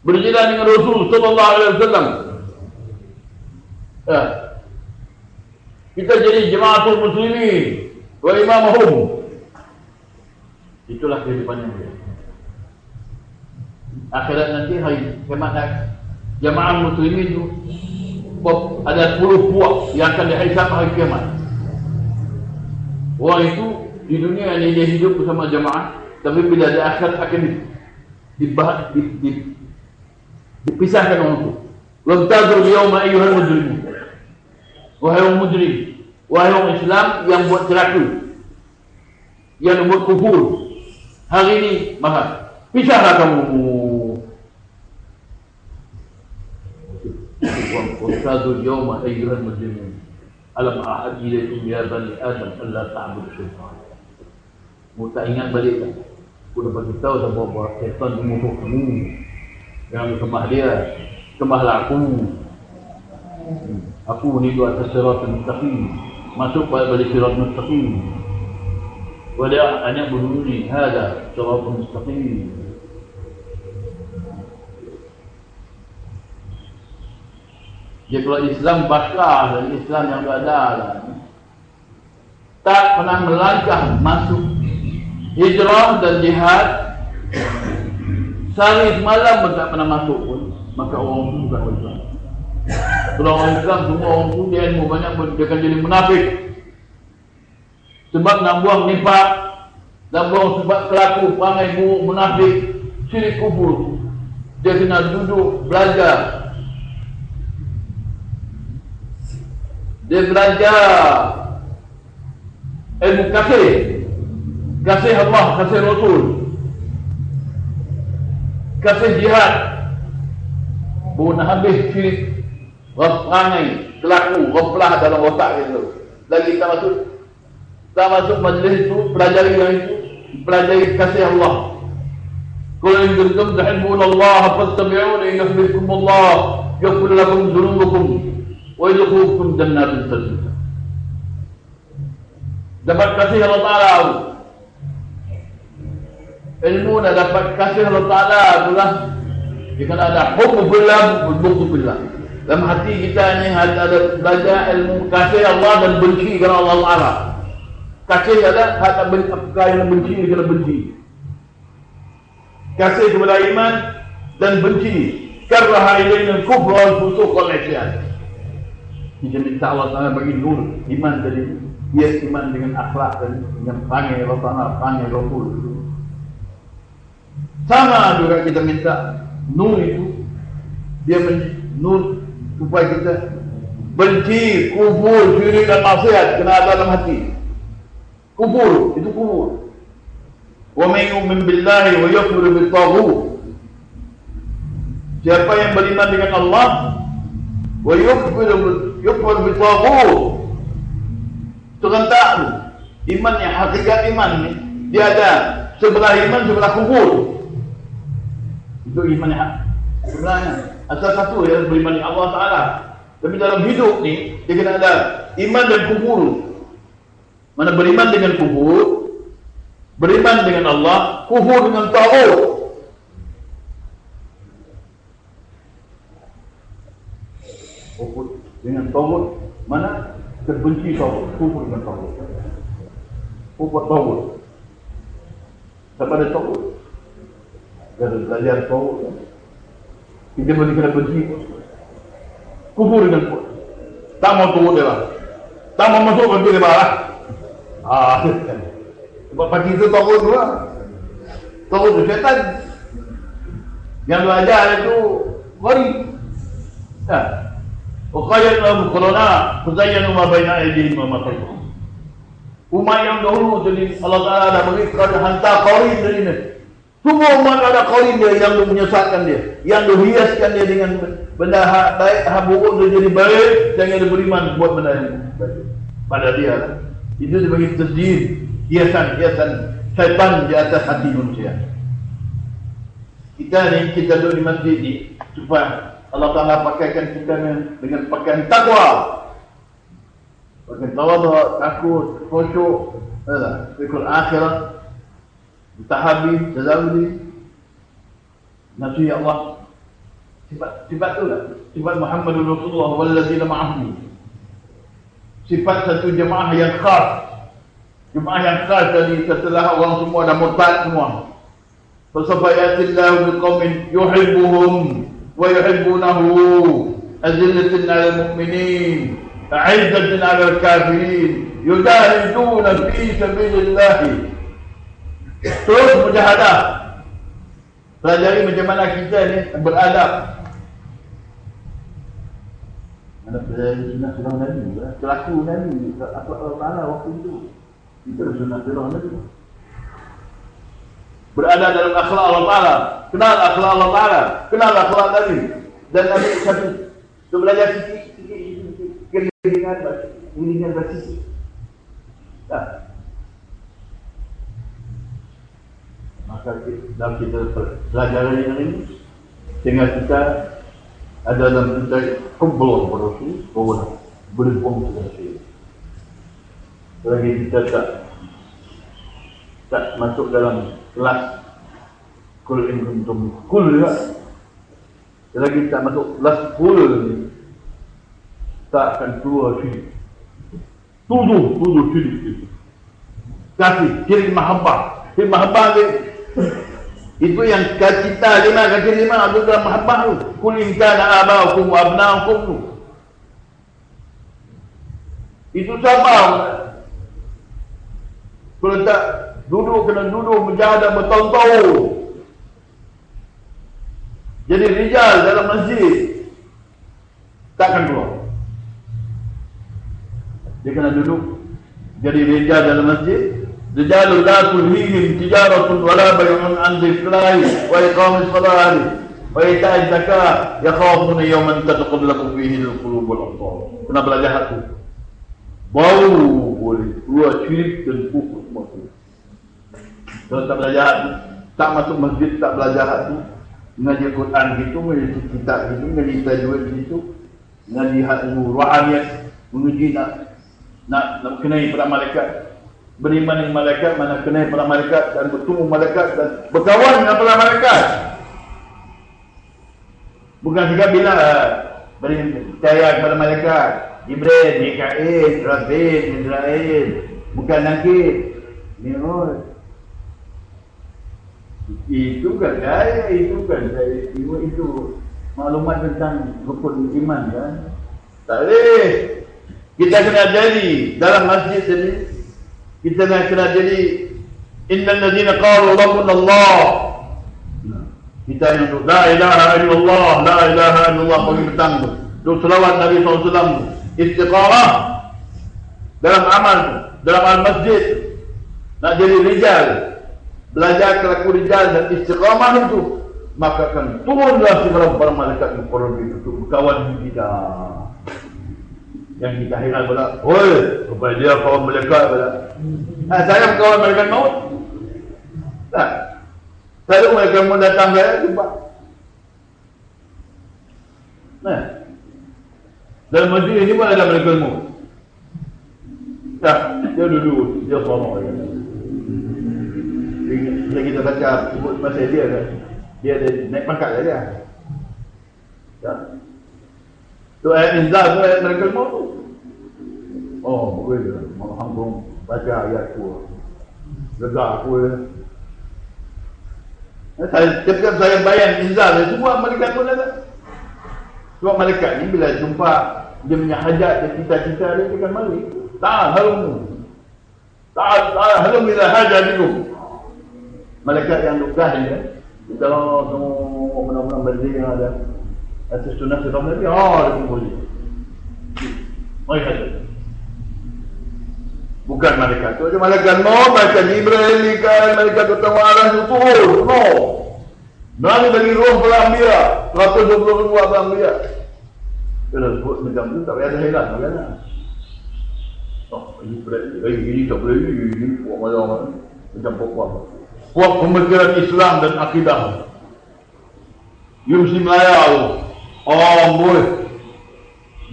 berjalan dengan Rasul Sallallahu Alaihi Wasallam. Kita jadi jamaatul muslimin wa imamahum. Itulah kehidupan yang dia. Akhirat nanti hari kiamat jamaah muslimin itu ada 10 puak yang akan dihisab hari kiamat. Orang itu di dunia ini dia hidup bersama jamaah, tapi bila di akhirat akan dipisahkan orang itu. Wabtadul yawma ayyuhal mujrimun. Wahai orang mujrim, wahai orang Islam yang buat celaka, yang buat kufur, hari ini maka pisahlah kamu. Wabtadul yawma ayyuhal mujrimun. Alam ahad ilaikum ya bani Adam alla ta'budu syaitan. Mu tak ingat balik kan? Aku dah bagi tahu dah bahawa syaitan memusuh kamu. Jangan sembah dia, sembahlah aku. Aku ni dua atas siratal mustaqim. Masuk pada siratal mustaqim. Wa la ana buduni hada siratal mustaqim. Dia kalau Islam bakar dan Islam yang berada lah, tak pernah melangkah masuk hijrah dan jihad, sehari semalam pun tak pernah masuk pun, maka orang itu bukan orang Islam. Kalau orang Islam semua orang itu dia ilmu banyak pun dia akan jadi munafik. Sebab nak buang nifak, nak buang sebab kelaku perangai buruk munafik, syirik kufur. Dia kena duduk belajar. Dia belajar ilmu kasih Allah, kasih Rasul, kasih jihad, baru nak habis syirik, perangai, kelaku, pelah dalam otak itu. Lagi tak masuk majlis itu, pelajari yang itu, pelajari kasih Allah. Qul in kuntum tuhibbuna fattabi'uni yuhibbukum Allah, yaghfir lakum dhunubakum wa yudkhilukum jannatin tajri. Dapat kasih Allah Ta'ala. Ilmu dah dapat kasih Allah Ta'ala itulah jika ada hukum billah, buku billah. Dalam hati kita ni ada belajar ilmu kasih Allah dan benci kerana Allah Ta'ala. Kasih ada tak perkara yang benci kena benci. Kasih kepada iman dan benci karaha ilaina al-kufr wal fusuq wal isyan. Kita minta Allah Ta'ala bagi nur iman tadi, dia iman dengan akhlak dan dengan panggil Allah Ta'ala, panggil Rasul. Sama juga kita minta nur itu, dia nur supaya kita benci kufur, syirik dan maksiat kena ada dalam hati. Kufur, itu kufur. Wa man yu'min billahi wa yakfur bit-taghut. Siapa yang beriman dengan Allah wa yakfur bit-taghut, serentak tu iman yang hakikat iman ni dia ada sebelah iman sebelah kufur. Itu iman yang sebenarnya asal satu ya, beriman dengan Allah Ta'ala. Tapi dalam hidup ni dia kena ada iman dan kufur. Mana beriman dengan kufur, beriman dengan Allah, kufur dengan taghut. Kufur dengan taghut, mana terbenci taghut, kufur dengan taghut. Kufur taghut. Siapa ada taghut? Kalau belajar taghut, kita boleh kena benci. Kufur dengan kufur. Tak mau taghut dia lah. Tak mau masuk benci dia lah. Sebab pagi itu taghut tu lah. Taghut tu syaitan. Yang belajar itu gharib. Uqayyad lahum qurana fazayyanu ma baina aydihim wa ma khalfahum. Umat yang dahulu jadi Allah Ta'ala dah beri kepada hantar qarin dari ni. Semua umat ada qarin dia yang menyesatkan dia, yang hiaskan dia dengan benda baik, buruk dia jadi baik, jangan dia beriman buat benda yang baik pada dia lah. Itu dibagi tasdid, hiasan syaitan di atas hati manusia. Kita duduk di masjid ni supaya Allah Ta'ala pakaikan kita dengan pakaian takwa, pakaian tawadhu, takut, khusyuk, fikir akhirat, tahabi, tazawudi, nasihat Allah. Sifat tu lah, sifat Muhammadur Rasulullah walladzina ma'ahu. Sifat satu jemaah yang khas. Jemaah yang khas tadi setelah orang semua dah murtad semua. Fasawfa yatillahu biqaumin yuhibbuhum wa yuhibbunahu azillatin 'alal mu'minin 'izzatin 'alal kafirin yujahiduna fi sabilillah. Terus mujahadah, pelajari macam mana kita ni beradab. Mana pelajari sunnah surah Nabi, kelaku Nabi, akhlak Allah Ta'ala waktu itu. Kita sunnah surah Nabi. Berada dalam akhlak Allah Ta'ala, kenal akhlak Allah Ta'ala, kenal akhlak Nabi. Dan Nabi satu, tu belajar sikit-sikit keringan bersisi. Tak. Maka dalam kita pelajaran yang ini, sehingga kita ada dalam kita kumpul berusung, berhubung dengan Rasul. Selagi kita tak masuk dalam kelas kul in kuntum kul juga. Selagi tak masuk kelas kul ni, tak akan keluar syirik. Tuduh syirik itu. Kasih, syirik mahabbah. Syirik mahabbah ni, itu yang kita 5 itu dalam mahabbah tu. Kul in kana aba'ukum wa abna'ukum tu. Itu sabar. Kalau tak duduk, kena duduk menjahadah bertahun-tahun. Jadi rijal dalam masjid takkan keluar. Dia kena duduk jadi rijal dalam masjid. Rijalul la tulhihim tijaratun wala bay'un 'an dzikrillahi wa iqamis salati wa ita'iz zakat yakhafuna yawman tataqallabu fihi al-qulub wal absar. Kena belajar tu. Bau boleh keluar syirik dan kufur semua tu. Kalau tak belajar tu, tak masuk masjid, tak belajar tu, ngaji Quran gitu, ngaji kitab gitu, ngaji tajwid gitu, ngaji ilmu rohaniat, menguji nak kenai para malaikat, beriman dengan malaikat, mana kenai para malaikat dan bertemu malaikat dan berkawan dengan para malaikat. Bukan juga bila percaya kepada malaikat, Jibril, Mikail, Rasul, Israel, bukan nakir. Itu kan saya, itu maklumat tentang rukun iman kan. Tak boleh. Kita kena jadi dalam masjid ini, kita kena jadi innal ladzina qalu rabbuna Allah. Kita yang tu la ilaha illallah, la ilaha illallah bagi petang tu. Tu selawat Nabi SAW, istiqamah dalam amal, dalam al-masjid. Nak jadi rijal, belajar kelaku rijal dan istiqamah itu, maka akan turunlah segala para malaikat yang itu berkawan kita. Yang kita heran pula, oi, supaya dia kawan malaikat pula. Saya berkawan malaikat maut? Tak. Saya malaikat maut datang saya jumpa. Nah, dalam masjid ini pun ada malaikat maut. Tak, dia duduk, dia sono. Bila kita baca sebut masa dia kan, dia ada naik pangkat lah dia. Tak. Tu ayat inzal tu ayat malaikat maut tu. Oh, boleh lah. Malam baca ayat tu. Lega aku ya. Ketika saya bayang inzal, semua malaikat pun ada. Sebab malaikat ni bila jumpa dia punya hajat, dia cita-cita dia akan mari. Ta'al halum. Ta'al halum ila hajat itu. Malaikat yang lugah ni kan. Kita semua benar-benar berzina ada. Atas sunnah surah Nabi, dia pun boleh. Mari hajat. Bukan malaikat tu. Malaikat mau baca Jibril, Mikail, malaikat utama Allah itu turun. No. Nabi bagi roh para anbiya, 120 ribu anbiya. Kalau sebut macam tu tak payah ada heran, tak payah. Oh, ini berarti ini tak boleh ini puak macam puak. Puak pemikiran Islam dan akidah. You mesti Melayu. Oh, boleh.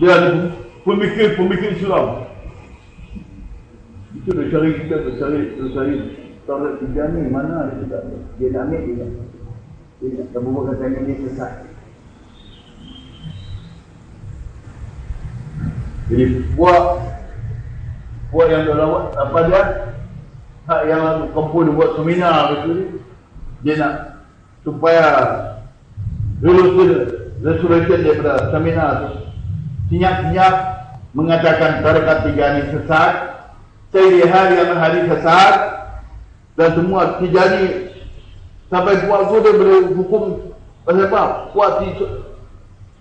Dia pemikir Islam. Itu dah cari kita, cari Taurat tiga ni mana dia nak ambil dia. Dia tak buat katanya dia selesai. Jadi buat yang dalam apa dia? Hak yang kumpul buat seminar betul ni. Dia nak supaya resolusi daripada seminar tu senyap-senyap mengatakan tarekat Tijani sesat, Sayyidi Haji Ahmad Hadi sesat, dan semua Tijani sampai buat tu dia boleh hukum pasal apa? Buat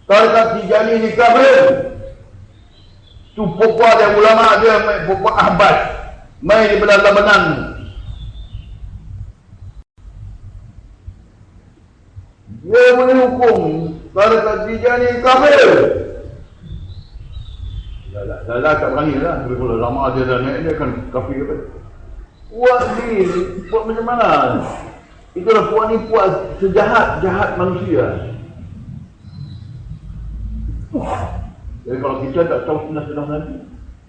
tarekat Tijani ni kafir. Tu pokok dia ulama dia pokok ahbas main daripada Lebanon. Dia boleh hukum tarekat Tijani kafir. Dah tak berani lah. Kalau lama dia dah naik, dia akan kafir apa? Puak ni, puak macam mana? Itulah puak ni puak sejahat-jahat manusia. Jadi kalau kita tak tahu sunnah-sunnah Nabi,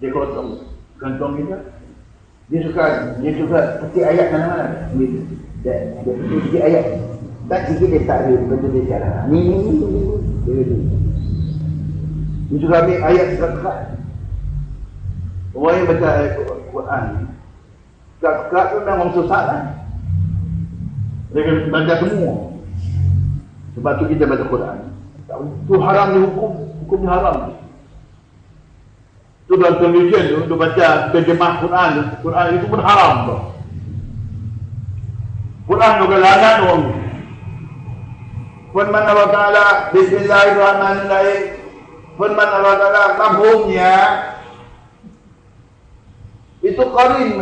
dia kalau tahu kantong kita, dia suka petik ayat mana-mana. Dia petik ayat. Tak sikit dia tak ada benda dia cara. Ni. Dia suka ambil ayat dekat. Orang yang baca ayat Quran, dekat tu memang sesat lah. Dia akan baca semua. Sebab tu kita baca Quran. Tu haram dia hukumnya haram. Tu dalam television tu, untuk baca terjemah Quran, Quran itu pun haram tu. Quran juga lanat orang. Firman Allah Ta'ala, Bismillahirrahmanirrahim. Firman Allah Ta'ala, mafhumnya itu qarin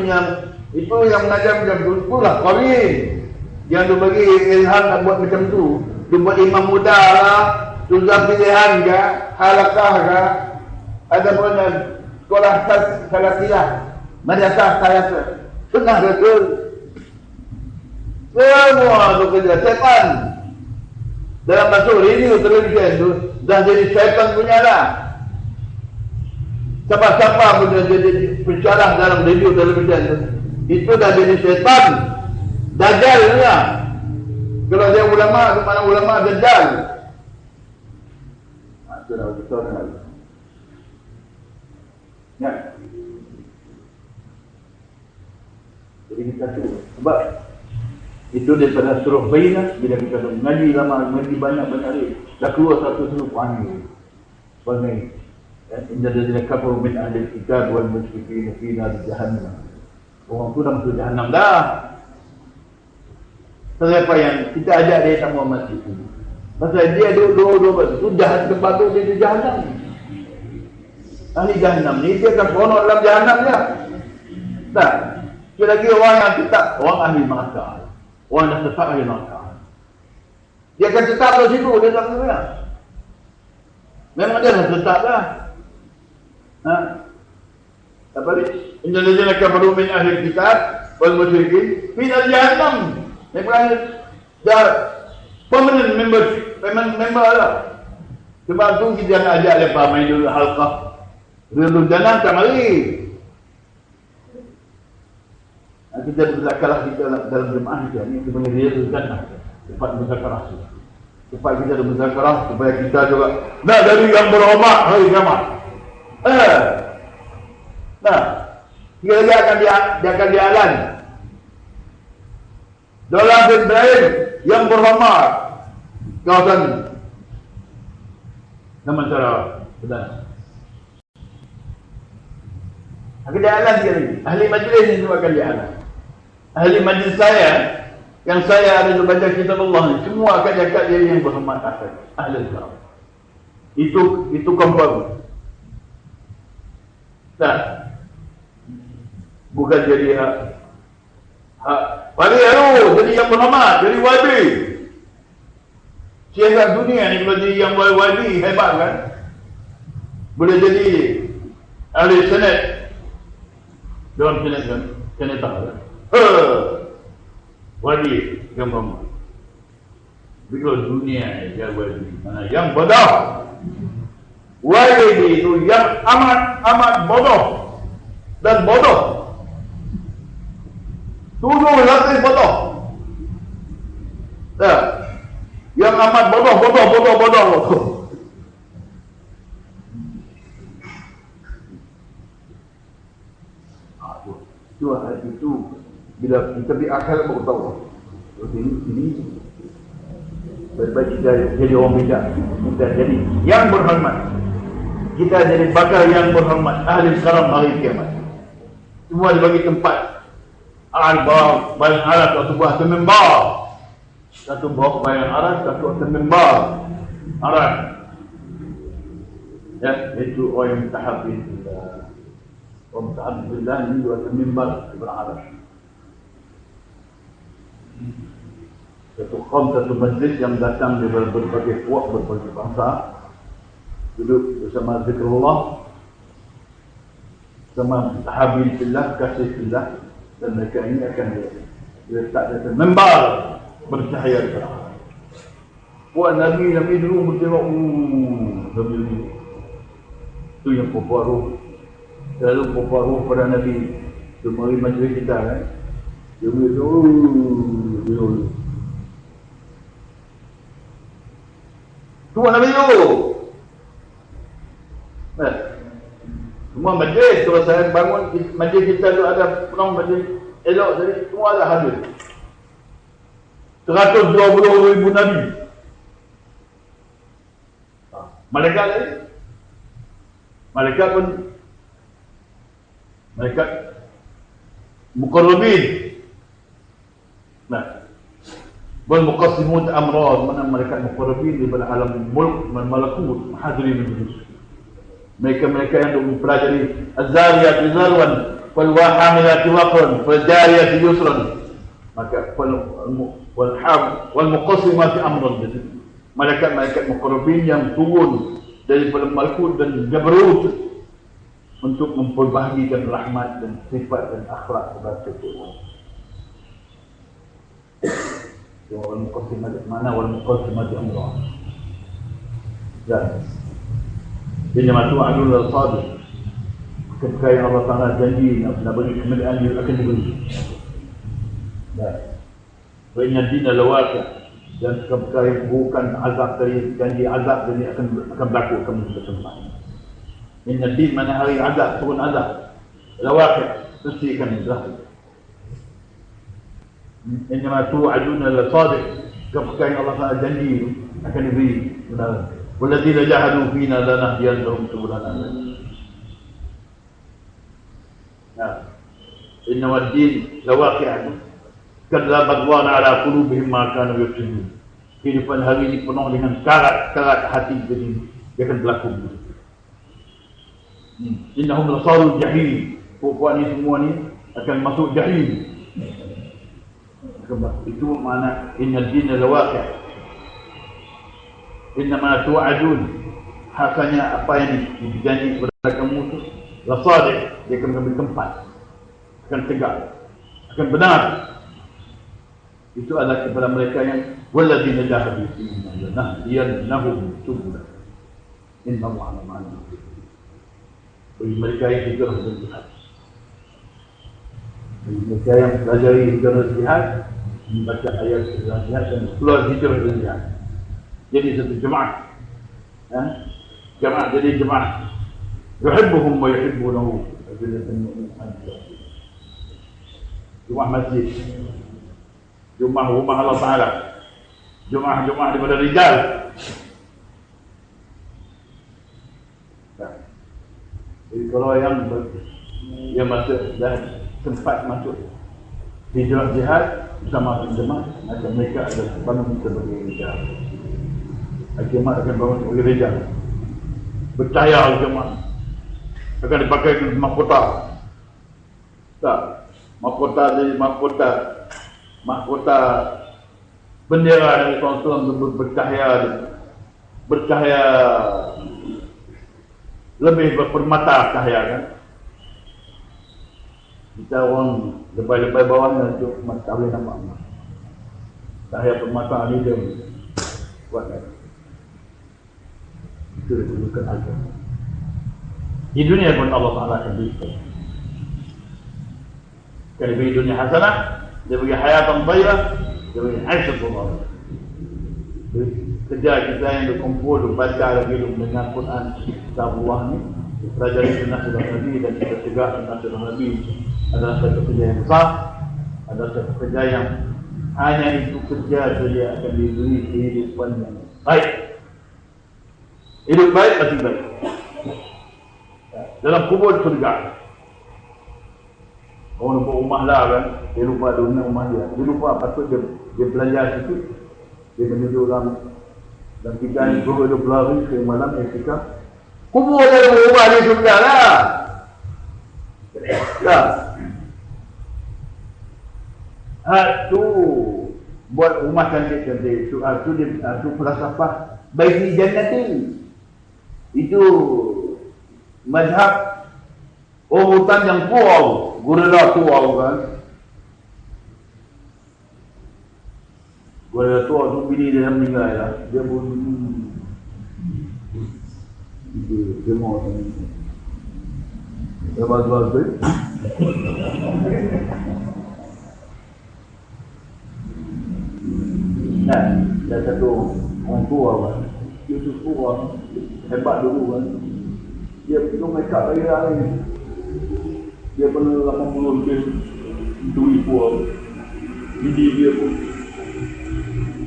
itu yang mengajar macam tu, itulah qarin yang dia bagi ilham nak buat macam tu. Dia buat imam muda lah, tuzam pilihan ke, halakah ke, ada pun sekolah salatilah, madrasah salatilah, sunnah Rasul. Semua tu kerja setan. Dalam masuk radio television tu dah jadi syaitan punya lah. Siapa-siapa pun dah jadi pensyarah dalam radio television tu, itu dah jadi syaitan. Dajjal lah. Kalau dia ulama, mana ulama Dajjal. Itu dah betul sekali. Ya. Jadi kita tu sebab itu daripada surah Bayyinah, bila kita mengaji lama, mengaji banyak-banyak hari, dah keluar satu surah panggil. Panggil. Inna ladhina kafaru min ahli kitab wal musyrikin fi nar jahannam. Orang tu dah masuk jahannam dah. Siapa yang kita ajak dia tak mau mati tu. Pasal dia dua-dua tu jahat tempat tu dia di jahannam. Ahli jahannam ni dia akan seronok dalam jahannam dia. Tak. Sekali lagi orang yang tetap, orang ahli neraka. Orang dah tetap ahli neraka. Dia akan tetap di situ, dia tak kena. Memang dia dah tetap lah. Apa ni? Innal ladzina kafaru min ahli kitab wal musyrikin fi jahannam. Dia berani dah permanent member lah. Sebab tu kita nak ajak lepas main dulu halqah. Dulu jalan tak mari. Kita berzakarah kita dalam jemaah kita ni sebenarnya dia berzakarah. Cepat berzakarah. Cepat kita berzakarah supaya kita juga nak dari yang berhormat hari kiamat. Nah, dia akan dialan. Dalam bin Ibrahim yang berhormat kawasan nama cara benar. Akan dialan dia ni. Ahli majlis ni semua akan dialan. Ahli majlis saya yang saya ada baca kitab Allah ni semua akan cakap dia yang berhormat akan ahli Islam. Itu confirm. Tak. Bukan jadi hak paling jadi yang berhormat, jadi YB. Siasat dunia ni kalau jadi yang YB hebat kan. Boleh jadi ahli senat. Dalam senat kan, senata kan. YB yang berhormat. Tapi kalau dunia ni jadi YB, mana yang bodoh. YB itu yang amat bodoh dan bodoh. Tujuh latih bodoh. Yang amat bodoh. Itu bila kita di akal baru tahu. Ini Baik-baik kita jadi orang bijak, kita jadi yang berhormat, kita jadi bakal yang berhormat, ahli karam hari kiamat. Semua dibagi tempat, al-bawah bayang aras satu buah mimbar, satu buah bayang aras, satu mimbar aras. Ya, itu orang yang mutahabbi billah. Orang mutahabbi billah ini dua mimbar beraras. Satu kaum, satu majlis yang datang dari berbagai puak, berbagai bangsa, duduk bersama zikrullah, bersama mutahabbi billah, kasih billah, dan mereka ini akan diletak di atas mimbar bercahaya terang. Puak Nabi dulu bertengok, Nabi itu yang popular, selalu popular pada Nabi. Semua majlis kita kan, dia dulu. Tuan Nabi tu. Semua majlis, kalau saya bangun majlis kita tu ada penuh majlis elok tadi, semua ada hadir. 120,000 Nabi. Malaikat tadi. Malaikat pun, malaikat muqarrabin. Wal muqassimut amrad, mana malaikat muqarrabin daripada alam mulk dan malakut, hadirin majlis. Mereka yang mempelajari az-zariyat zarwan, wal wahamilat waqran, wal jariyat yusran. Maka wal muqassimati amrad, malaikat muqarrabin yang turun daripada malakut dan jabarut untuk memperbahagikan rahmat dan sifat dan akhlak kepada Tuhan. Wal muqassimati mana wal muqassimati amrad. Dan Inna tu'adun al-sadiq, ketika yang Allah Ta'ala janji nak beri kemuliaan dia akan diberi. Wa inna dina lawaqi', dan ketika yang bukan azab dari janji azab ini akan berlaku, akan bertempat. Inna din mana hari azab, turun azab, lawaqi' mesti akan berlaku. Inna tu'adun al-sadiq, ketika yang Allah Ta'ala janji akan diberi benar. Walladzina jahadu fina lanahdiyannahum subulana. Inna wad-din lawaqi'un kadzabat wa ala qulubihim ma kanu yaksubun. Kehidupan hari ini penuh dengan karat-karat hati, jadi dia akan berlaku. Innahum lasalul jahim, puan ini semua ni akan masuk jahim. Itu makna inna ad-din lawaqi'. Innama tu'adun, hasanya apa yang dijanji kepada kamu itu la sadiq, dia akan mengambil tempat, akan tegak, akan benar. Itu adalah kepada mereka yang walladzina jahadu fina lanahdiyannahum subulana innallaha ma'al muhsinin. Bagi mereka yang hijrah dan jihad, bagi mereka yang belajar hijrah dan jihad, membaca ayat hijrah dan jihad dan keluar hijrah dan jihad, jadi satu jemaah. Jemaah jadi jemaah. Yuhibbuhum wa yuhibbunahu. Jemaah masjid, jemaah rumah Allah Ta'ala, jemaah daripada rijal. Jadi kalau yang masuk dan sempat masuk hijrah jihad bersama jemaah, maka mereka ada bangun sebagai rijal. Jemaah akan bangun sebagai rijal, bercahaya jemaah akan dipakai ke mahkota. Tak, mahkota jadi mahkota bendera dari Rasulullah bercahaya lebih berpermata cahaya kan. Kita orang lebay-lebay bawahnya untuk tak boleh nampak. Cahaya permata ni dia buat kan. Itu disebutkan agama. Di dunia pun Allah Ta'ala akan berikan. Kalau beri dunia hasanah, dia beri hayatan tayyibah, dia beri aisyatun radiyah. Kerja kita yang berkumpul, membaca lagi dengan Quran, kitab Allah ni, pelajari sunnah Nabi dan kita tegak sunnah Nabi adalah satu kerja yang besar, adalah satu kerja yang Hanya itu kerja saja akan diberi kehidupan yang baik. Hidup baik, mati baik. Dalam kubur surga. Orang lupa rumah lah kan. Dia lupa dunia rumah dia. Dia lupa patut dia belajar situ. Dia menuju dalam 3 hari 20 hari ke malam dia cakap. Kubur dalam rumah dia surga lah. Ya. Tu buat rumah cantik-cantik. Tu falsafah baiti jannati. Itu mazhab hutan yang kuau, gorila kuau kan. Gorila tua tu bini dia meninggal lah. Dia pun dia mau dia bagus tu. Nah, ada satu orang tua kan. Dia tu tua hebat dulu kan. Dia pergi make up lagi ni. Dia pernah 80 lebih duit pun. Bini dia pun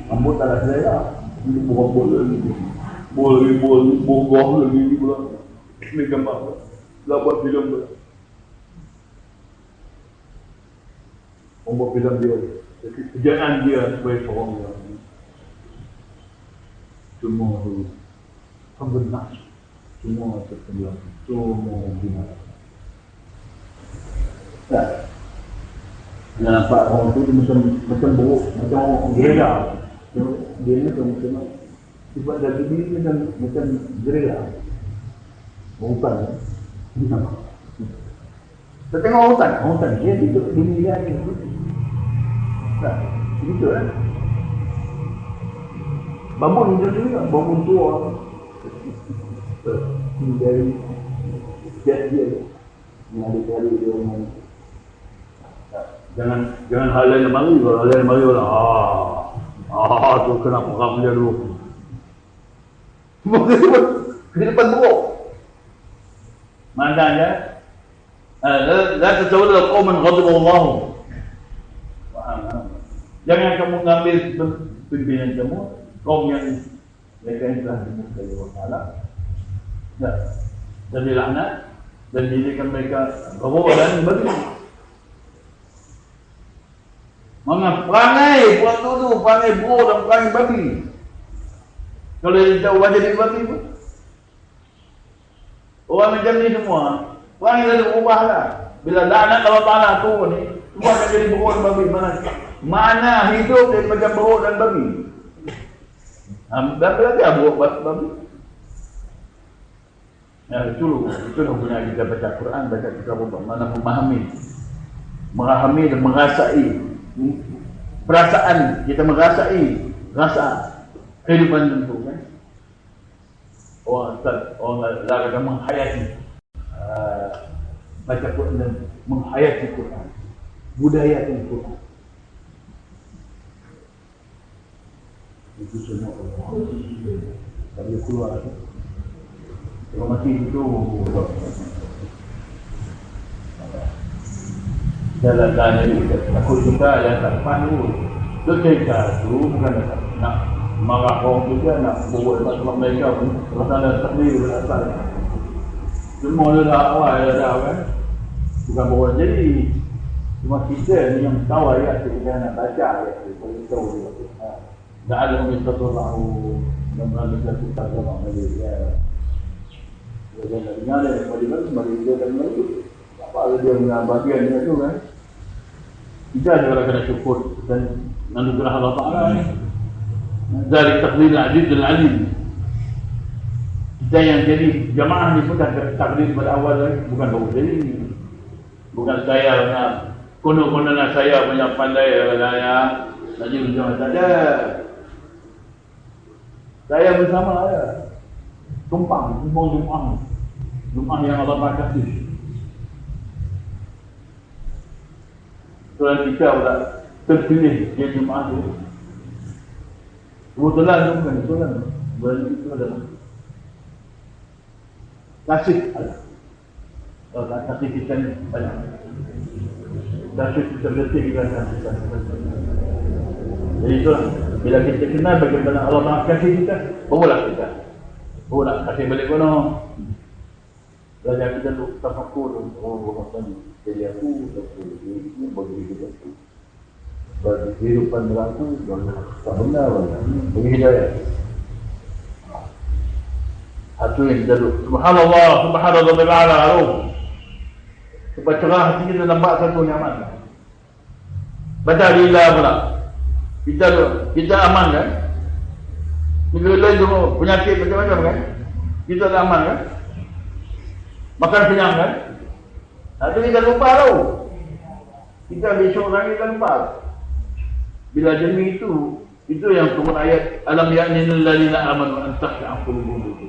rambut tak ada selera. Dia berambut lagi. Bogor lagi pula. Ini gambar pula. Dah buat filem pula. Buat filem dia. Jadi kerjaan dia sebagai seorang yang semua tu pembenar. Semua tertenggelam. Semua binasa. Tak. Dia nampak orang tu macam buruk, macam orang gerila. Dia ni macam sifat dari diri dia macam gerila. Bukan. Kita tengok hutan dia hidup di dunia ni. Tak. Begitu kan? Bangun juga, bangun tua. Dari dia yang ada kali dia orang. Jangan hal lain mari, kalau hal lain mari orang tu kena perang dia dulu. Kehidupan buruk. Maknanya la tatawalla qauman ghadiba Allah. Jangan kamu mengambil pimpinan kamu kaum yang mereka telah dimurkai Allah Taala. Dan dilaknat dan dijadikan mereka bawa dan bagi. Mana perangai buat tu perangai buruk dan perangai babi. Kalau dia tahu wajah jadi babi pun. Orang macam ni semua perangai lalu ubahlah. Bila laknat Allah Taala tu ni semua akan jadi buruk dan babi. Mana hidup dia macam buruk dan babi. Berapa lagi buruk babi? Ya, itu guna kita baca Quran, baca kitab Allah. Mana memahami dan merasai perasaan, kita merasai rasa kehidupan tentu kan. Orang kata menghayati baca Quran dan menghayati Quran, budaya Quran. Itu semua Allah. Tapi keluar kalau mati itu jalan-jalan itu takut kita yang tak pandu. Ketika itu bukan nak marah orang juga, nak buat masalah mereka pun rasanya takdir berasal. Semua dah awal dah kan. Bukan bawa jadi. Cuma kita ni yang tahu ayat kita nak baca ayat kita tahu dia. Dah ada orang tahu dan berada di atas orang dia. Dia nak dengar dia, mari dia dan mari. Apa dia dengan bagian dia tu kan? Kita adalah kena syukur dan anugerah Allah Taala ni. Dari takdir al-aziz al-alim. Kita yang jadi jamaah ni pun dah takdir pada awal lagi, bukan baru jadi. Bukan saya nak kono-kono saya banyak pandai saya nak jadi jamaah saja. Saya bersama ada tumpang Jumaah yang Allah berkati. Tuan kita pula terpilih dia Jumaah tu. Kebetulan tu bukan kebetulan. Bulan itu adalah kasih Allah. Kalau tak kasih kita ni banyak. Kasih kita letih kita kasih. Jadi itulah, bila kita kenal bagaimana Allah Taala kasih kita, barulah kita kasih balik kono. Belajar kita tu tafakur, oh macam jadi aku ini bagi kita tu. Bagi kehidupan berlaku, tak benar bagi hidayah. Satu yang kita tu, subhanallah, subhanallah ta'ala arum. Supaya cerah hati kita nampak satu nyaman. Baca lillah pula. Kita aman kan? Negeri lain tu penyakit macam-macam kan? Kita tak aman kan? Makan kenyang kan? Tapi kita lupa tau. Kita besok lagi kita lupa. Bila jenis itu yang turun ayat alam ya'nil ladzina amanu an takhsha'a qulubuhum.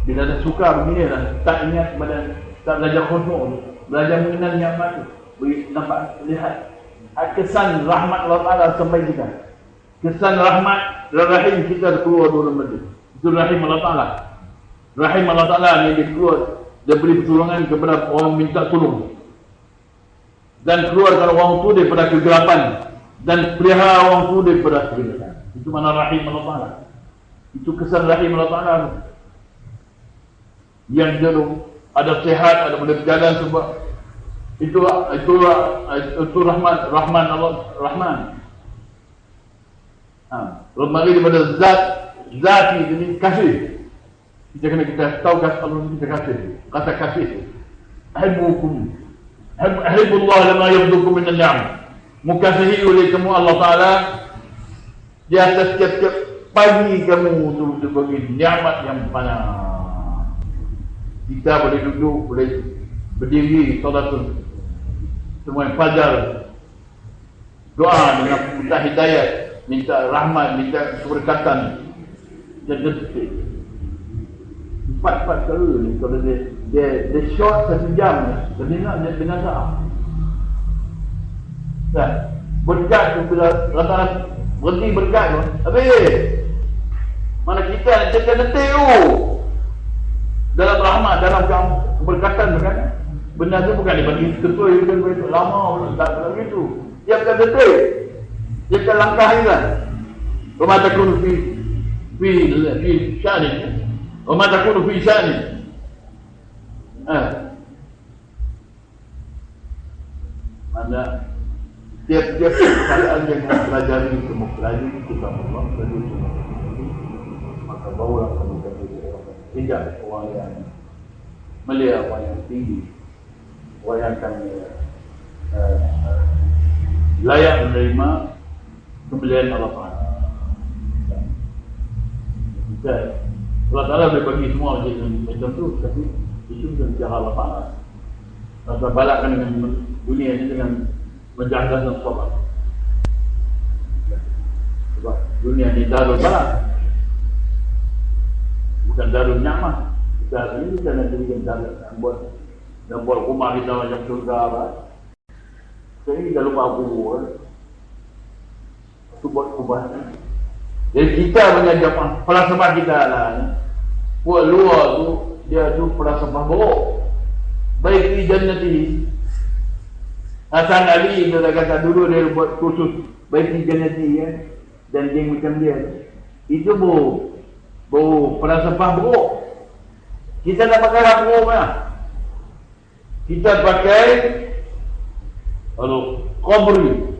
Bila dah suka begini dah, tak ingat pada, tak belajar khusyuk, belajar mengenal nyaman, nampak lihat kesan rahmat Allah Ta'ala sampai kita. Kesan rahmat dan rahim kita keluar dari benda. Itu rahim Allah Ta'ala. Rahim Allah Ta'ala ni dia keluar, dia beri pertolongan kepada orang minta tolong. Dan keluarkan orang tu daripada kegelapan. Dan pelihara orang tu daripada kegelapan. Itu mana rahim Allah Ta'ala. Itu kesan rahim Allah Ta'ala. Yang dia tu ada sehat, ada boleh berjalan sebab itu Rahman Allah Rahman. Mari daripada zati ini kasih. Kita kena kita tahu kasih Allah kita kasih. Kata kasih. Ahibbullah lama yabdukum min al-ni'am. Mukasihi oleh kamu Allah Taala di atas setiap pagi kamu tu dibagi nikmat yang banyak. Kita boleh duduk, boleh berdiri, solat semua yang fajar, doa dengan minta hidayat, minta rahmat, minta keberkatan. Dan detik 4 kali ni kalau dia short 1 jam, dia dengar sah. Dah berkat tu bila rata-rata berhenti berkat tu, habis. Mana kita nak cakap detik tu dalam rahmat, dalam keberkatan bukan? Benda tu bukan dibagi ketua, bukan begitu lama, tak begitu. Dia akan detik, dia akan langkah kan. Wa takunu fi sya'ni, wa takunu fi sya'ni. Mana tiap-tiap keadaan yang mempelajari kita mempelajari maka barulah kamu tidak orang yang mulia, orang yang tinggi, orang yang akan layak menerima kemuliaan Allah Ta'ala. Allah Ta'ala boleh bagi semua macam tu, tapi itu bukan cara Allah Ta'ala. Allah balakkan dengan dunia ini dengan menjaga dan sabar. Sebab dunia ini darul balak, bukan darul ni'mah. Kita ini kita nak jadikan dan buat rumah kita macam surga apa. Jadi kita lupa kubur. Itu buat kubah. Jadi kita punya jamaah falsafah kita lah. Buat luar tu dia tu falsafah buruk. Baik di jannati. Hasan Ali dia dah kata dulu dia buat khusus baik di jannati ya. Dan dia macam dia. Itu falsafah buruk. Kita tak pakai lampu mana? Kita pakai qabri.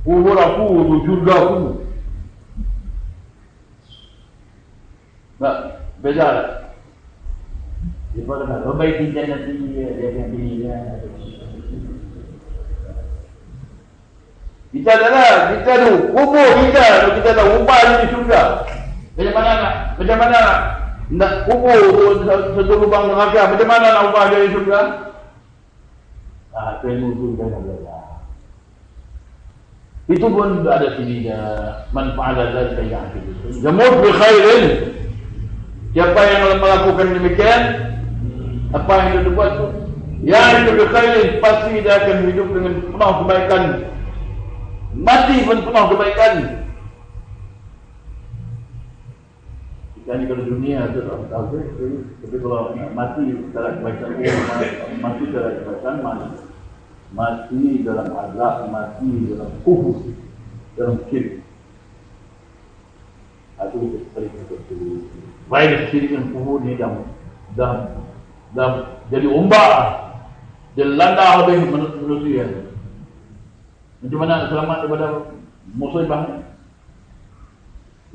Kubur aku tu, surga aku. Tak, beza tak? Dia kata, perbaiki jannati dia akan pilih. Kita adalah, kita tu, kubur kita dah ubah di surga. Macam mana nak kubur satu lubang neraka, macam mana nak ubah dari surga? Ilmu tu kita nak belajar. Itu pun ada sini manfaat dari yang itu. Jamud bi khairin. Siapa yang melakukan demikian, apa yang dia buat tu, yang itu bi khairin, pasti dia akan hidup dengan penuh kebaikan. Mati pun penuh kebaikan. Kita ni kalau dunia tu tak tahu tapi kalau mati dalam kebaikan, mati dalam kebaikan, mati dalam azab, mati dalam kufur. dalam syirik. Itu kita sering seperti baik syirik yang kubur ni dah jadi ombak, jadi landa habis manusia. Macam mana selamat daripada musuh ibang?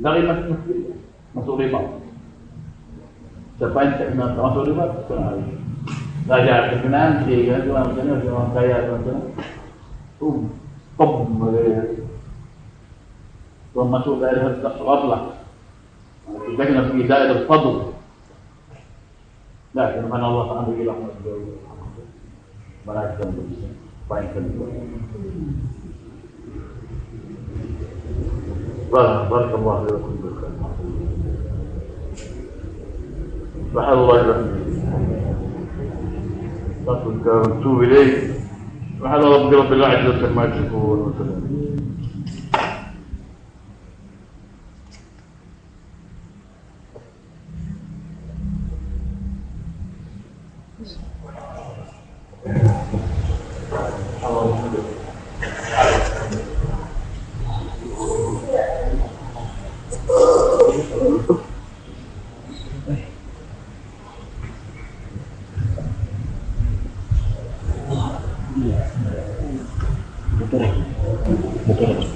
Lari masuk riba. Siapa yang tak kenal masuk riba? Raja terkenal dia kan macam mana orang kaya macam Tuan masuk daerah Tasawuf lah. Kita kena pergi daerah Fadl. Dah, firman Allah Taala bilang mereka baikkan. Barakallahu fiikum. Subhanallah. Tafadhal ونتوب إليه. سبحان ربك رب العزة عما يصفون وسلام. Betul.